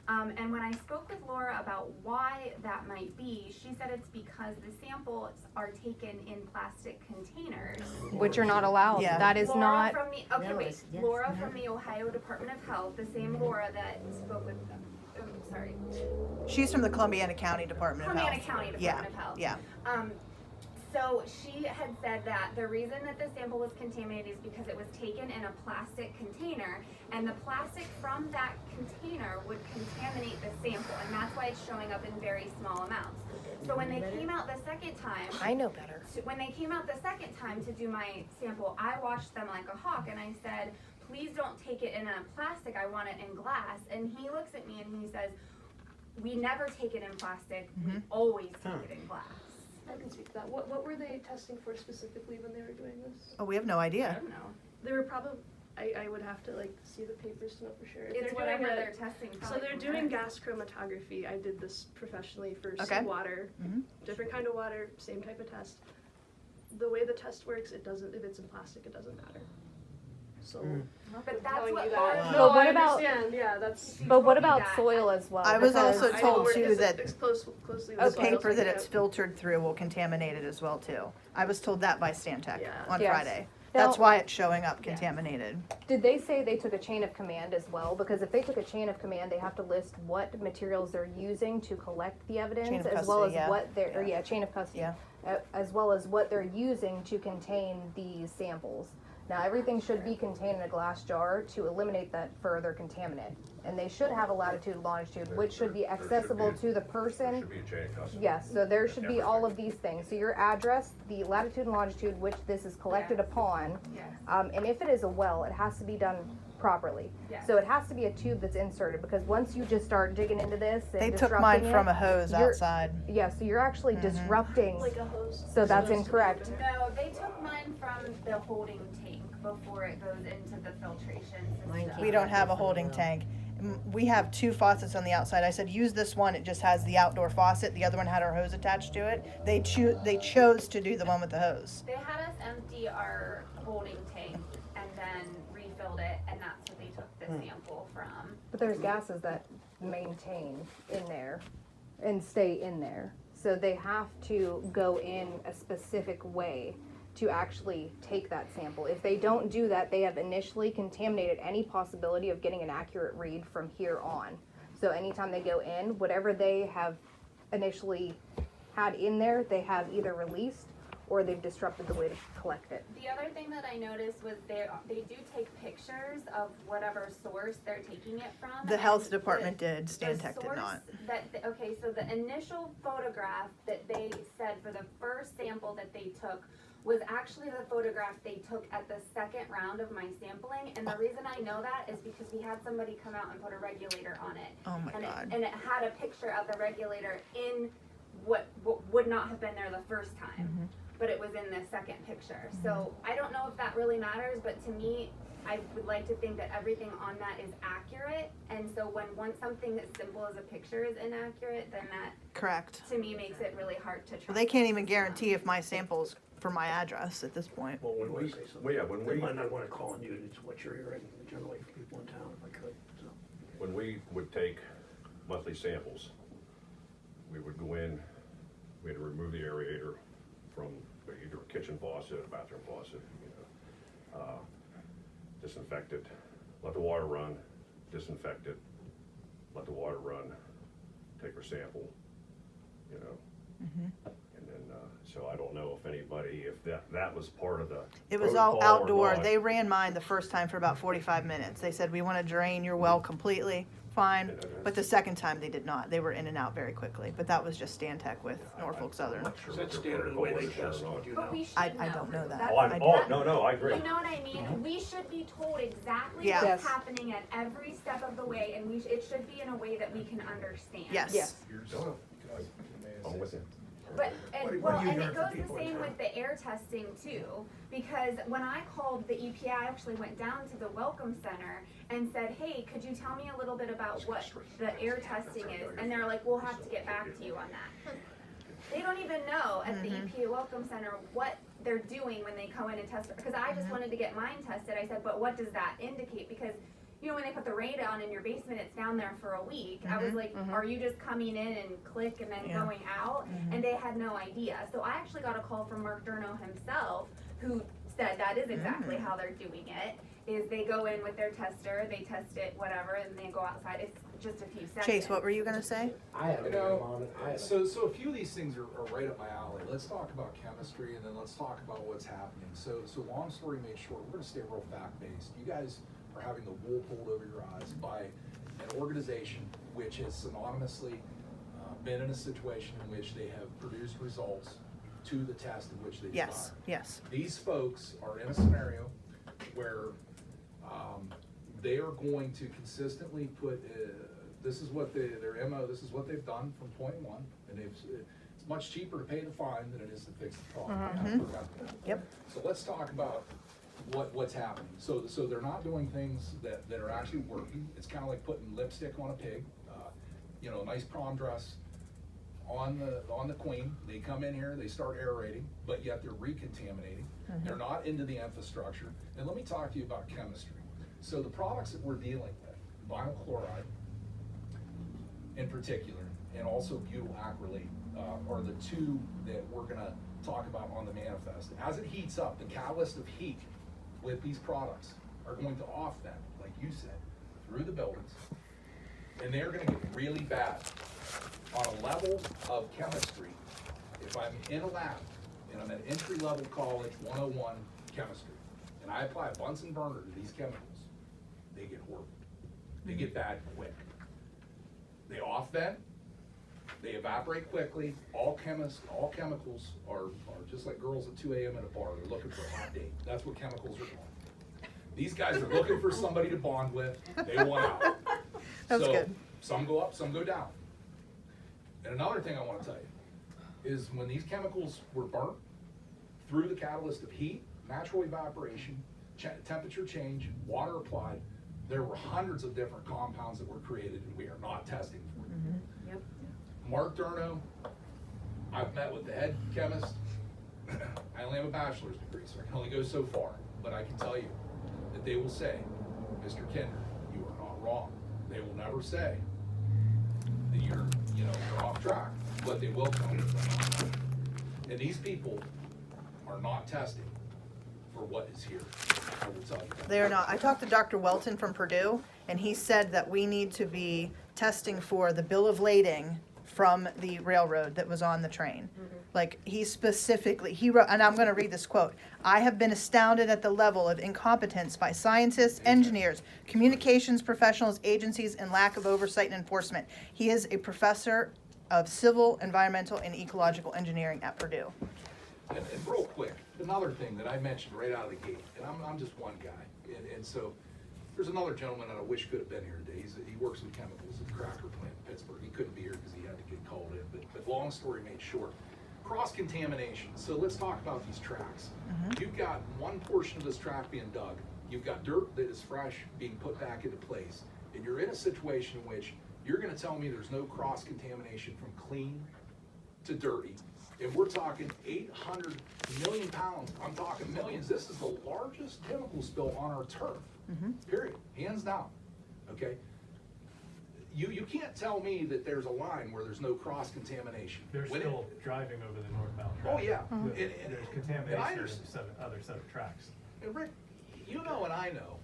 And when I spoke with Laura about why that might be, she said it's because the samples are taken in plastic containers. Which are not allowed. Yeah. That is Laura not. from the, okay, No, wait, it's- yes. Laura from the Ohio Department of Health, the same Laura that spoke with, sorry, She's from the Columbiana County Department of Health. Columbiana County Department of Health. Yeah. So she had said that the reason that the sample was contaminated is because it was taken in a plastic container, and the plastic from that container would contaminate the sample, and that's why it's showing up in very small amounts. So when they came out the second time, I know better. when they came out the second time to do my sample, I watched them like a hawk, and I said, please don't take it in a plastic, I want it in glass. And he looks at me and he says, we never take it in plastic, we always take it in glass. I can speak to that. What were they testing for specifically when they were doing this? Oh, we have no I idea. don't know. They were probably, I would have to like see the papers to know for sure. If It's they're whatever doing they're testing. So probably they're from doing there. gas chromatography. I did this professionally for Okay. seawater. Different kind of water, same type of test. The way the test works, it doesn't, if it's in plastic, it doesn't matter. So, But that's telling what you Laura. that. But No, what I about- understand, yeah, that's. But what told me about that. soil as well? I was Because- also I told know we're- too it's- that it's closely the with soils, paper that like, it's filtered through will contaminate it as well too. I was told that by Stantec Yeah. on Yes. Friday. Now- That's why it's showing up contaminated. Did they say they took a chain of command as well? Because if they took a chain of command, they have to list what materials they're using to collect the evidence, Chain of as well as custody, yeah. what they're, or yeah, chain of custody. Yeah. As well as what they're using to contain these samples. Now, everything should be contained in a glass jar to eliminate that further contaminant. And they should have a latitude and longitude, which should be There should accessible be- to the There person. should be a chain of custody. Yes, so there should be all of these things. So your address, the latitude and longitude which this is collected Yes. upon. Yes. And if it is a well, it has to be done properly. Yes. So it has to be a tube that's inserted, because once you just start digging into this and They took disrupting mine it, from a hose you're- outside. Yeah, so you're actually disrupting, like a hose. so that's supposed to be incorrect. open. No, they took mine from the holding tank before it goes into the filtration Mine system. We don't have a holding tank. We have two faucets on the outside. I said, use this one. It just has the outdoor faucet. The other one had our hose attached to it. They chose to do the one with the hose. They had us empty our holding tank and then refilled it, and that's what they took the sample from. But there's gases that maintain in there and stay in there. So they have to go in a specific way to actually take that sample. If they don't do that, they have initially contaminated any possibility of getting an accurate read from here on. So anytime they go in, whatever they have initially had in there, they have either released or they've disrupted the way to collect it. The other thing that I noticed was they do take pictures of whatever source they're taking it from. The and health department did, the Stantec did source not. Okay, so the initial photograph that they said for the first sample that they took was actually the photograph they took at the second round of my sampling. And the reason I know that is because we had somebody come out and put a regulator on it. Oh my and God. and it had a picture of the regulator in what would not have been there the first time. But it was in the second picture. So I don't know if that really matters, but to me, I would like to think that everything on that is accurate. And so when once something as simple as a picture is inaccurate, then that, Correct. to me, makes it really hard to trust. Well, they can't even guarantee if my sample's for my address at this point. Well, when we say something, yeah, when they we- might not wanna call on you, it's what you're hearing generally from people in town, if I could, so. When we would take monthly samples, we would go in, we had to remove the aerator from either a kitchen faucet, a bathroom faucet, disinfect it, let the water run, disinfect it, let the water run, take our sample, and then, so I don't know if anybody, if that was part of the It was all protocol or outdoor. not. They ran mine the first time for about 45 minutes. They said, we want to drain your well completely. Fine. But the second time they did not. They were in and out very quickly. But that was just Stantec with Norfolk Southern. I'm not sure Is what that their standard the way they protocol is test, or not. would you know? But we should I know. don't know that. That's- Oh, I oh, don't. no, I agree. You know what I mean? We should be told exactly Yeah. what's Yes. happening at every step of the way, and it should be in a way that we can understand. Yes. Yes. I'm with you. But, What and, are well, you and hearing it from goes the people in same town? with the air testing too, because when I called the EPA, I actually went down to the Welcome Center and said, hey, could you tell me a little bit about what the air testing is? And they're like, we'll have to get back to you on that. They don't even know at the EPA Welcome Center what they're doing when they go in and test, because I just wanted to get mine tested. I said, but what does that indicate? Because you know, when they put the radon in your basement, it's down there for a week. I was like, are you just coming in and click and then Yeah. going out? And they had no idea. So I actually got a call from Mark Durno himself, who said that is exactly how they're doing it. Is they go in with their tester, they test it, whatever, and they go outside. It's just a few seconds. Chase, what were you gonna say? I had You a know, on it. I had a- so a few of these things are right up my alley. Let's talk about chemistry, and then let's talk about what's happening. So long story made short, we're gonna stay real fact-based. You guys are having the wool pulled over your eyes by an organization which has synonymously been in a situation in which they have produced results to the test in which they Yes, desire. yes. These folks are in a scenario where they are going to consistently put, this is what their MO, this is what they've done from point one, and it's much cheaper to pay the fine than it is to fix the problem. Yep. So let's talk about what's happening. So they're not doing things that are actually working. It's kind of like putting lipstick on a pig, you know, a nice prom dress on the queen. They come in here, they start aerating, but yet they're recontaminating. They're not into the infrastructure. And let me talk to you about chemistry. So the products that we're dealing with, vinyl chloride in particular, and also butyl acrylate, are the two that we're gonna talk about on the manifest. As it heats up, the catalyst of heat with these products are going to off them, like you said, through the buildings, and they're gonna get really bad. On a level of chemistry, if I'm in a lab, and I'm at entry-level college 101 chemistry, and I apply a Bunsen burner to these chemicals, they get horrible. They get bad quick. They off then, they evaporate quickly. All chemicals are just like girls at 2 a.m. at a bar. They're looking for a hot date. That's what chemicals are for. These guys are looking for somebody to bond with. They want out. That's So good. some go up, some go down. And another thing I want to tell you is when these chemicals were burnt through the catalyst of heat, natural evaporation, temperature change, water applied, there were hundreds of different compounds that were created, and we are not testing for them. Yep. Mark Durno, I've met with the head chemist. I only have a bachelor's degree, so I can only go so far. But I can tell you that they will say, Mr. Kinder, you are not wrong. They will never say that you're off track, but they will tell you they're not. And these people are not testing for what is here. I will tell you that. They're not. I talked to Dr. Welton from Purdue, and he said that we need to be testing for the bill of lading from the railroad that was on the train. Like, he specifically, he wrote, and I'm going to read this quote: "I have been astounded at the level of incompetence by scientists, engineers, communications professionals, agencies, and lack of oversight and enforcement." He is a professor of civil, environmental, and ecological engineering at Purdue. And real quick, another thing that I mentioned right out of the gate, and I'm just one guy, and so there's another gentleman that I wish could have been here today. He works with chemicals at the cracker plant in Pittsburgh. He couldn't be here because he had to get called in, but long story made short, cross-contamination. So let's talk about these tracks. You've got one portion of this track being dug. You've got dirt that is fresh being put back into place, and you're in a situation in which you're gonna tell me there's no cross-contamination from clean to dirty. And we're talking 800 million pounds. I'm talking millions. This is the largest chemical spill on our turf, period, hands down, okay? You can't tell me that there's a line where there's no cross-contamination. They're When still driving over the northbound track. Oh, yeah. But And- There's and I contamination in understand. the other set of tracks. And Rick, you know and I know,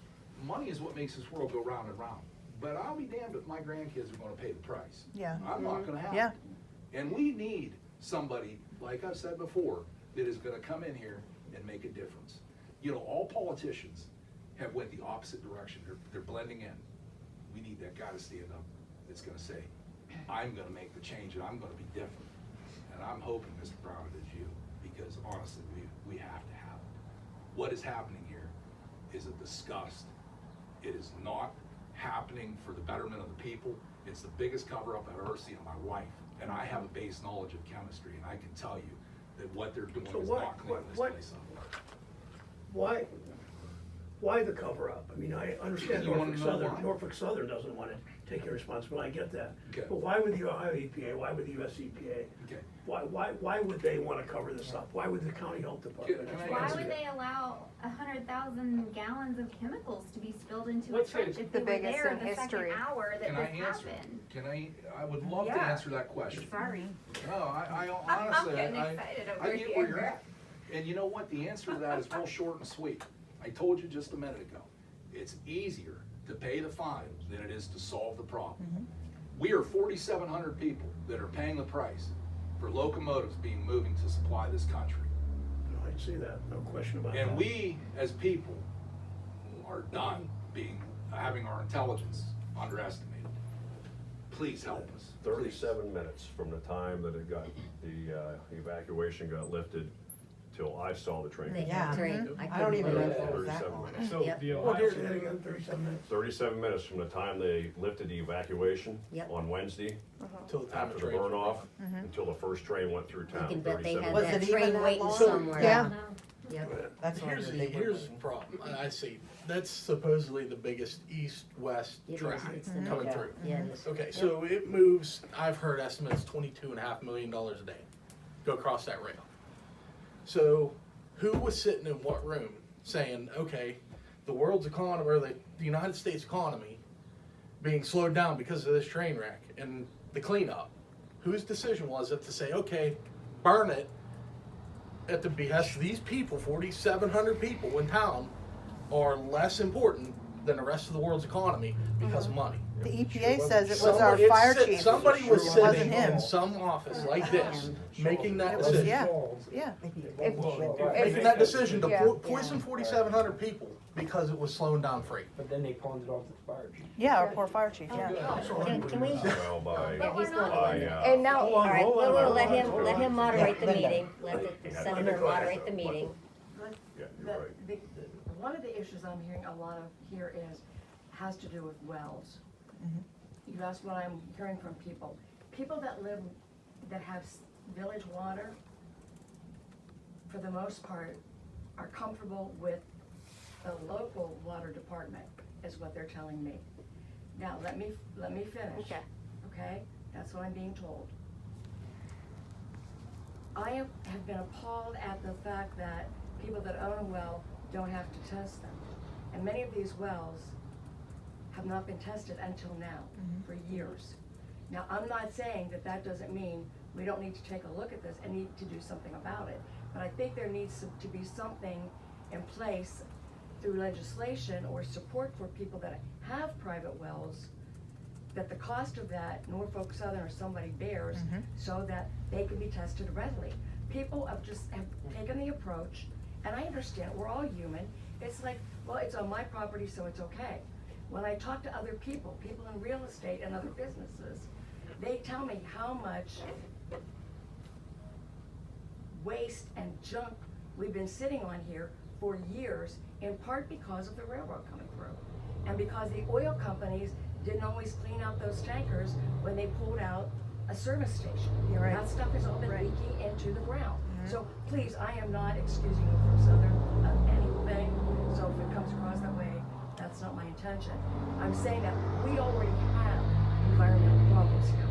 money is what makes this world go round and round. But I'll be damned if my grandkids are gonna pay the price. Yeah. I'm not gonna have Yeah. it. And we need somebody, like I've said before, that is gonna come in here and make a difference. You know, all politicians have went the opposite direction. They're blending in. We need that guy to stand up that's gonna say, I'm gonna make the change and I'm gonna be different. And I'm hoping, Mr. Brown, it is you, because honestly, we have to have it. What is happening here is a disgust. It is not happening for the betterment of the people. It's the biggest cover-up I've ever seen in my life. And I have a base knowledge of chemistry, and I can tell you that what they're doing So is what- not cleaning this what- place up. Why the cover-up? I mean, I understand You wanna Norfolk know Southern, why? Norfolk Southern doesn't want it take your responsibility, I get that. Okay. But why would the Ohio EPA, why would the US EPA, Okay. why would they wanna cover this up? Why would the county health department? Can I Why answer would that? they allow 100,000 gallons of chemicals to be spilled into a Let's say trench if the they were biggest there in the history. second hour that Can I this answer? happened? I would love to Yeah. answer that question. Sorry. No, I I'm honestly, getting I excited over I get where you're here. at. And you know what? The answer to that is real short and sweet. I told you just a minute ago. It's easier to pay the fine than it is to solve the problem. We are 4,700 people that are paying the price for locomotives being moving to supply this country. No, I see that, no question about that. And we, as people, are done having our intelligence underestimated. Please help us. 37 minutes from the time that it got, the evacuation got lifted till I saw the train. They Yeah. had train. I don't even know if it was 37 that long. minutes. So Yep. the Well, Ohio here's that again, 37 minutes. 37 minutes from the time they lifted the evacuation Yep. on Wednesday, Till the time after the the trains burn were off, gone. until the first train went through You town, can bet they 37 had Was minutes. that it even train that waiting long? somewhere. Yeah. Yep. That's why Here's they the, were here's the moving. problem, I see, that's supposedly the biggest east-west It is. track It's the coming yeah. through. Yeah, it is. Okay, so it moves, I've heard estimates $22.5 million a day, go across that rail. So who was sitting in what room saying, okay, the world's economy, or the United States economy being slowed down because of this train wreck and the cleanup, whose decision was it to say, okay, burn it at the behest of these people, 4,700 people in town, are less important than the rest of the world's economy because of money? The EPA says it was our Somebody- fire it's- chief. Somebody was It wasn't sitting him. in some office like this, making that It was, decision. yeah, yeah. Making that decision to Yeah. poison 4,700 people because it was slowing down freight. But then they pawned it off to the fire chief. Yeah, our poor fire chief, yeah. Can we? Well, by, Yeah, he's going by, to. uh, And now, all right, hold on, we'll hold let on, him, hold let on. him moderate the Linda. meeting. Let the senator moderate the meeting. yeah, you're right. One of the issues I'm hearing a lot of here has to do with wells. That's what I'm hearing from people. People that have village water, for the most part, are comfortable with the local water department, is what they're telling me. Now, let me finish. Okay. Okay? That's what I'm being told. I have been appalled at the fact that people that own a well don't have to test them. And many of these wells have not been tested until now, for years. Now, I'm not saying that that doesn't mean we don't need to take a look at this and need to do something about it. But I think there needs to be something in place through legislation or support for people that have private wells, that the cost of that Norfolk Southern or somebody bears, so that they can be tested readily. People have taken the approach, and I understand, we're all human. It's like, well, it's on my property, so it's okay. When I talk to other people in real estate and other businesses, they tell me how much waste and junk we've been sitting on here for years, in part because of the railroad coming through. And because the oil companies didn't always clean out those tankers when they pulled out a service station. You're right. That stuff has all been Right. leaking into the ground. So please, I am not excusing you from Southern anything, so if it comes across that way, that's not my intention. I'm saying that we already have environmental problems here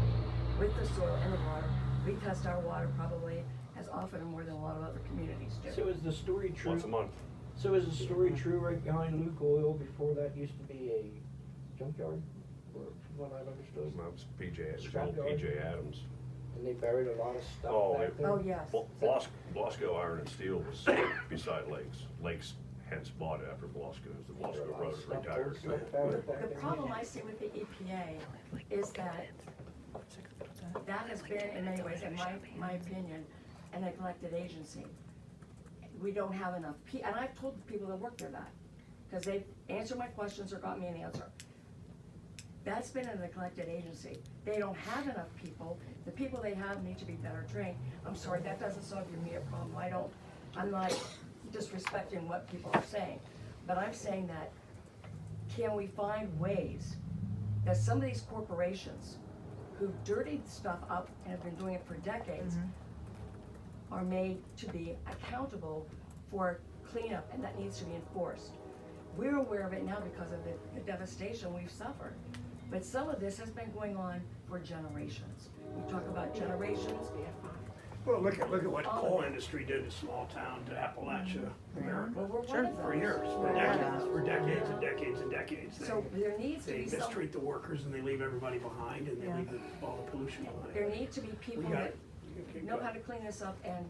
with the soil and the water. We test our water probably as often or more than a lot of other communities do. So is the story true? Once a month. So is the story true right behind Luke Oil? Before that used to be a junkyard, or from what I've understood? Well, it's PJ, it's Scrap old yard. PJ Adams. And they buried a lot of stuff Oh, back it- there? Oh, yes. Blasco Iron and Steel was beside Lakes. Lakes hence bought it after Blasco, as the Was there a Blasco lot of brothers stuff retired. stored back The there? problem I see with the EPA is that that has been, in many ways, in my opinion, a neglected agency. We don't have enough and I've told the people that work there that, because they've answered my questions or got me an answer. That's been a neglected agency. They don't have enough people. The people they have need to be better trained. I'm sorry, that doesn't solve your immediate problem. I'm not disrespecting what people are saying, but I'm saying that, can we find ways that some of these corporations who dirtied stuff up and have been doing it for decades are made to be accountable for cleanup, and that needs to be enforced. We're aware of it now because of the devastation we've suffered. But some of this has been going on for generations. We talk about generations. Well, look at what coal industry did to small town, to Appalachia, America. Well, we're one of For those. years, for decades and decades and decades. So there needs to They be some, mistreat the workers and they leave everybody behind and they Yeah. leave all the pollution there behind. need to be people We got that it. Okay, know go. how to clean this up, and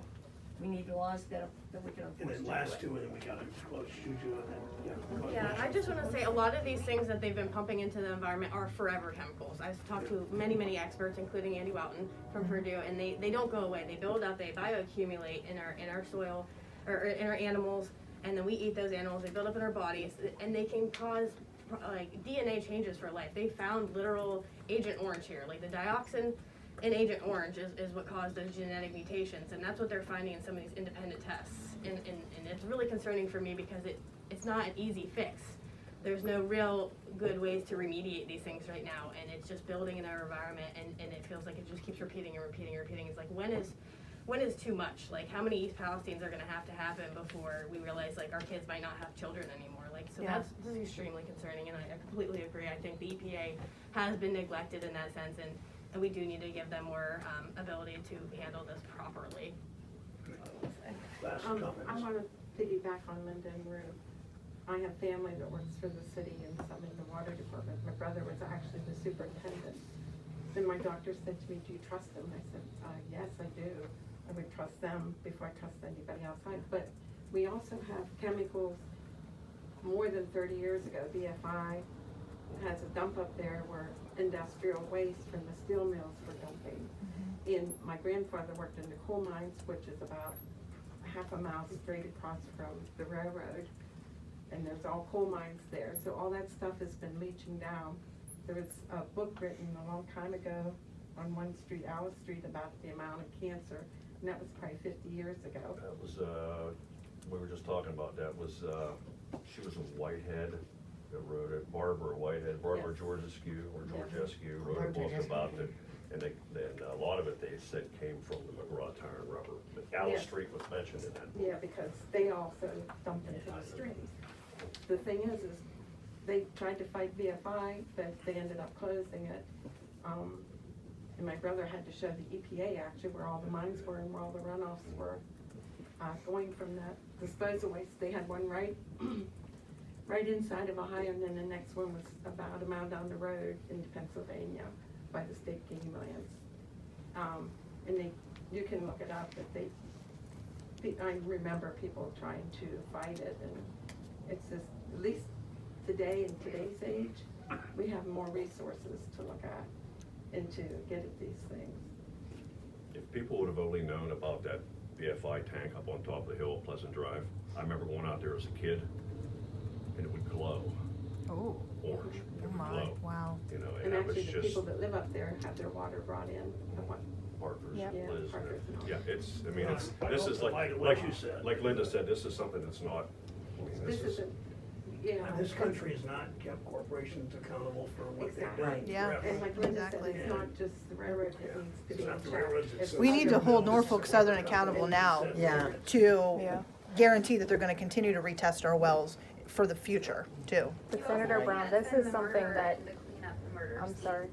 we need laws that we can And enforce. then to last do two, it. and then we got to close Juju and then, yeah. go ahead. Yeah, I just wanna say, a lot of these things that they've been pumping into the environment are forever chemicals. I've talked to many experts, including Andy Woughton from Purdue, and they don't go away. They build up, they bioaccumulate in our soil, or in our animals, and then we eat those animals, they build up in our bodies, and they can cause, like, DNA changes for life. They found literal Agent Orange here, like the dioxin in Agent Orange is what caused those genetic mutations, and that's what they're finding in some of these independent tests. And it's really concerning for me because it's not an easy fix. There's no real good ways to remediate these things right now, and it's just building in our environment, and it feels like it just keeps repeating and repeating and repeating. It's like, when is too much? Like, how many East Palestines are gonna have to happen before we realize, like, our kids might not have children anymore? Like, so Yeah. this is extremely concerning, and I completely agree. I think the EPA has been neglected in that sense, and we do need to give them more ability to handle this properly. Last I comments. want to piggyback on Linda and Ruth. I have family that works for the city and some in the water department. My brother was actually the superintendent. And my doctor said to me, "Do you trust them?" I said, "Yes, I do. I would trust them before I trust anybody outside." But we also have chemicals. More than 30 years ago, BFI has a dump up there where industrial waste from the steel mills were dumping. And my grandfather worked in the coal mines, which is about half a mile straight across from the railroad. And there's all coal mines there, so all that stuff has been leaching down. There was a book written a long time ago on one street, Alice Street, about the amount of cancer, and that was probably 50 years ago. That was, we were just talking about, that was, she was in Whitehead that wrote it, Barbara Whitehead, Barbara Yes. Georgescu, or Yes. Georgescu, wrote a Barbara book Georgescu. about it. And a lot of it, they said, came from the McGraw Tire and Rubber. But Alice Yes. Street was mentioned in that book. Yeah, because they also dumped into the streets. The thing is they tried to fight BFI, but they ended up closing it. And my brother had to show the EPA actually where all the mines were and where all the runoffs were going from that disposal waste. They had one right inside of Ohio, and then the next one was about a mile down the road into Pennsylvania by the state game lands. And you can look it up, but I remember people trying to fight it, and it's just, at least today, in today's age, we have more resources to look at and to get at these things. If people would have only known about that BFI tank up on top of the hill at Pleasant Drive, I remember going out there as a kid, and it would glow, Oh, orange, it oh would my, glow, wow. you know, And and that was actually, the just people that live up there have their water brought in, Parker's, Yep. Yeah, Liz, Parker's and all. yeah, it's, I mean, it's, I this hope is in light like, of what like, you said. like Linda said, this is something that's not, I mean, This isn't, yeah. And this country has not kept corporations accountable for what they've done Exactly. Yeah. forever. And like Linda said, Exactly. it's not just the railroad that needs to It's be in not the check. railroads, it's It's We need to other- hold Norfolk Southern accountable now Yeah. to Yeah. guarantee that they're gonna continue to retest our wells for the future, too. But Senator Brown, this is something that, I'm sorry.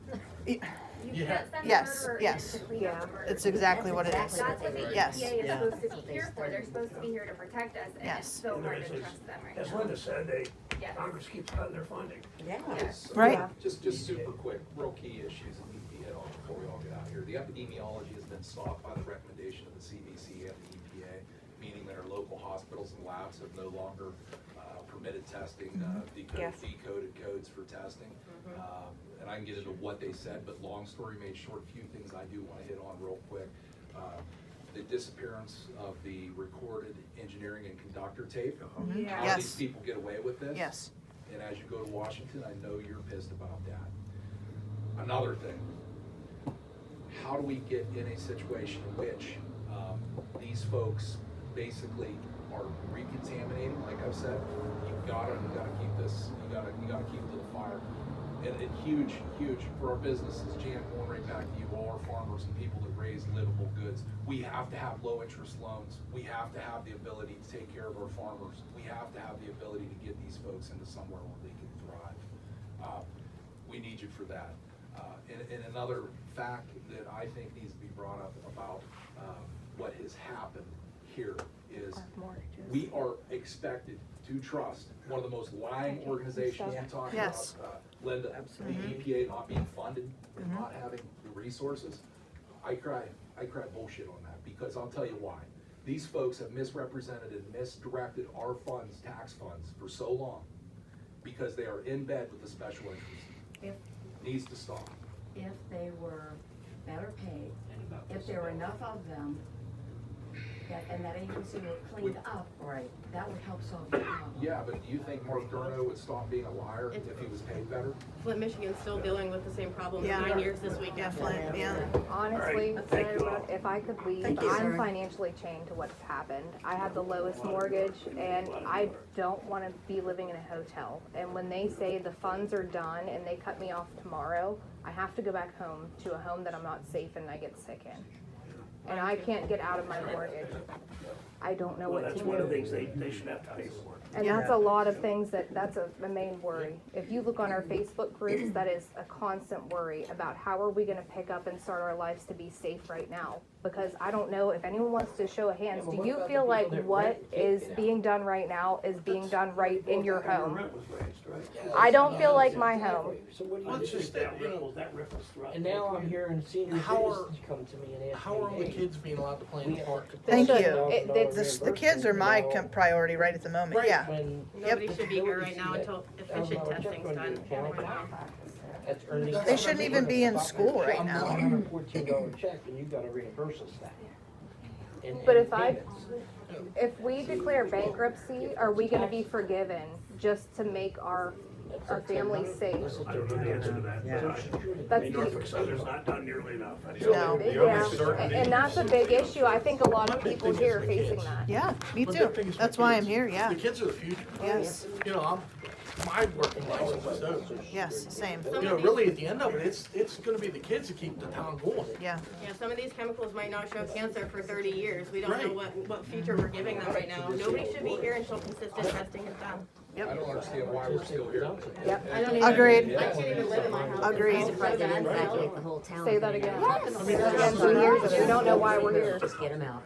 You can't send the Yes, murderer in yes. to clean Yeah. up the murder. It's exactly what it is. That's what the Yes. EPA is Yeah. supposed to be here for. They're supposed to be here to protect us, and it's Yes. so And hard as- to trust them right As now. Linda said, Yes. Congress keeps cutting their funding. Yeah. Yes. Right. Yeah. Just super quick, real key issues that need to be hit on before we all get out here. The epidemiology has been sought by the recommendation of the CDC and the EPA, meaning that our local hospitals and labs have no longer permitted testing, Yes. decoded codes for testing. And I can get into what they said, but long story made short, few things I do want to hit on real quick. The disappearance of the recorded engineering and conductor tape. How these Yes. people get away with this? Yes. And as you go to Washington, I know you're pissed about that. Another thing, how do we get in a situation in which these folks basically are recontaminating? Like I've said, you gotta keep this, you gotta keep to the fire. And huge for our businesses, Jan, going right back to you, all our farmers and people that raise livable goods. We have to have low interest loans. We have to have the ability to take care of our farmers. We have to have the ability to get these folks into somewhere where they can thrive. we need you for that. And another fact that I think needs to be brought up about what has happened here is we are expected to trust one of the most lying organizations we talk Yes. about, Linda, the EPA not being funded and not having the resources. I cry bullshit on that, because I'll tell you why. These folks have misrepresented and misdirected our funds, tax funds, for so long, because they are in bed with the special interest. Needs to stop. If they were better paid, if there were enough of them, and that agency were cleaned up, Right. that would help solve the problem. Yeah, but do you think Mark Gurno would stop being a liar if he was paid better? Flint, Michigan's still dealing with the same problem Yeah. 9 years this week. Yeah, Flint, yeah. Honestly, Thank you all. if I could leave, Thank you, I'm sir. financially chained to what's happened. I have the lowest mortgage, and I don't want to be living in a hotel. And when they say the funds are done and they cut me off tomorrow, I have to go back home to a home that I'm not safe and I get sick in. And I can't get out of my mortgage. I don't know Well, what that's to one of the do. things they should have to pay for. And that's a lot of things that's a main worry. If you look on our Facebook groups, that is a constant worry about how are we gonna pick up and start our lives to be safe right now? Because I don't know if anyone wants to show of hands, Yeah, but do what you about the feel people like that what rent and can't is get out? being done right now is being done right in your home? Rent was raised, right? I don't feel like my home. So what do Well, you it's do? just That that, you know, ripples throughout. And now I'm hearing senior How are- citizens come to me and ask me, how are the hey, kids being allowed to play in the park? Thank should. you. It's- The kids are my priority right at the moment, Right. yeah. when Nobody the should be here right facilities now see until that efficient $1,000 check testing's on done. your account, that's earning. They shouldn't even be in school right I'm now. $114 check and you gotta reimburse us that. But And if I, payments. if we declare bankruptcy, are we gonna be forgiven just to make our family safe? I don't know the answer to that. Yeah. but That's I mean, Norfolk Southern's not done nearly enough. No. Yeah, and that's a big issue. I think a lot of people here are facing that. Yeah, me But too. the thing is, That's my why I'm kids- here, yeah. The kids are the future. Yes, You know, my working license is over. yes, same. You know, really, at the end of it, it's gonna be the kids that keep the town going. Yeah. Yeah, some of these chemicals might not show cancer for 30 years. We don't know Right. what future we're giving them right now. Nobody should be here until consistent testing is done. I don't understand why we're still here. Yep. I don't even. Agreed. I can't even live in my house. Agreed. It's so bad. Evacuate the whole town. Say that again. Yes. Again, 2 years ago, we don't know why we're here. Just get them out.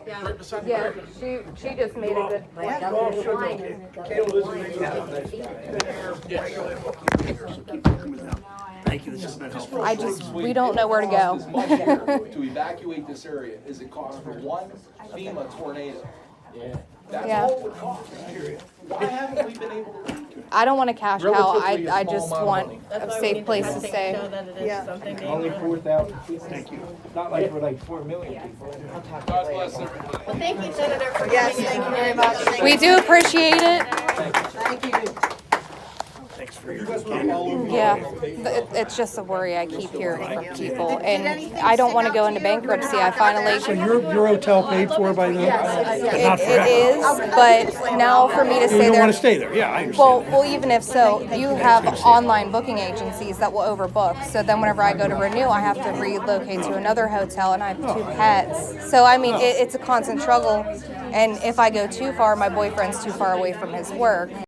Yeah. Right beside the Yeah, creek. she just made a good point. Yeah. Governor DeWine, Governor DeWine is getting defeated. Thank you, this has been helpful. We don't know where to go. This much here to evacuate this area as it costs for one FEMA tornado. Yeah. That's Yeah. all it would cost. Why haven't we been able to? I don't want a cash cow. Relatively a I small just amount of want money. That's a why we safe need place to testing stay. show that it is Yeah. something Only dangerous. 4,000 people. Thank you. Not like we're like 4 million people. God bless everybody. Well, thank you, Senator, for coming in. Yes, thank you very much. Thank We you. do appreciate it. Thank you. Thanks for your. Yeah, it's just a worry I keep hearing from people, and I don't want to go into bankruptcy. I finally. So your hotel paid for by them? Not for It is, but now for me to You stay don't there. want to stay there, yeah, I understand. Well, even if so, you have online booking agencies that will overbook. So then whenever I go to renew, I have to relocate to another hotel, and I have 2 pets. So I mean, it's a constant struggle. And if I go too far, my boyfriend's too far away from his work.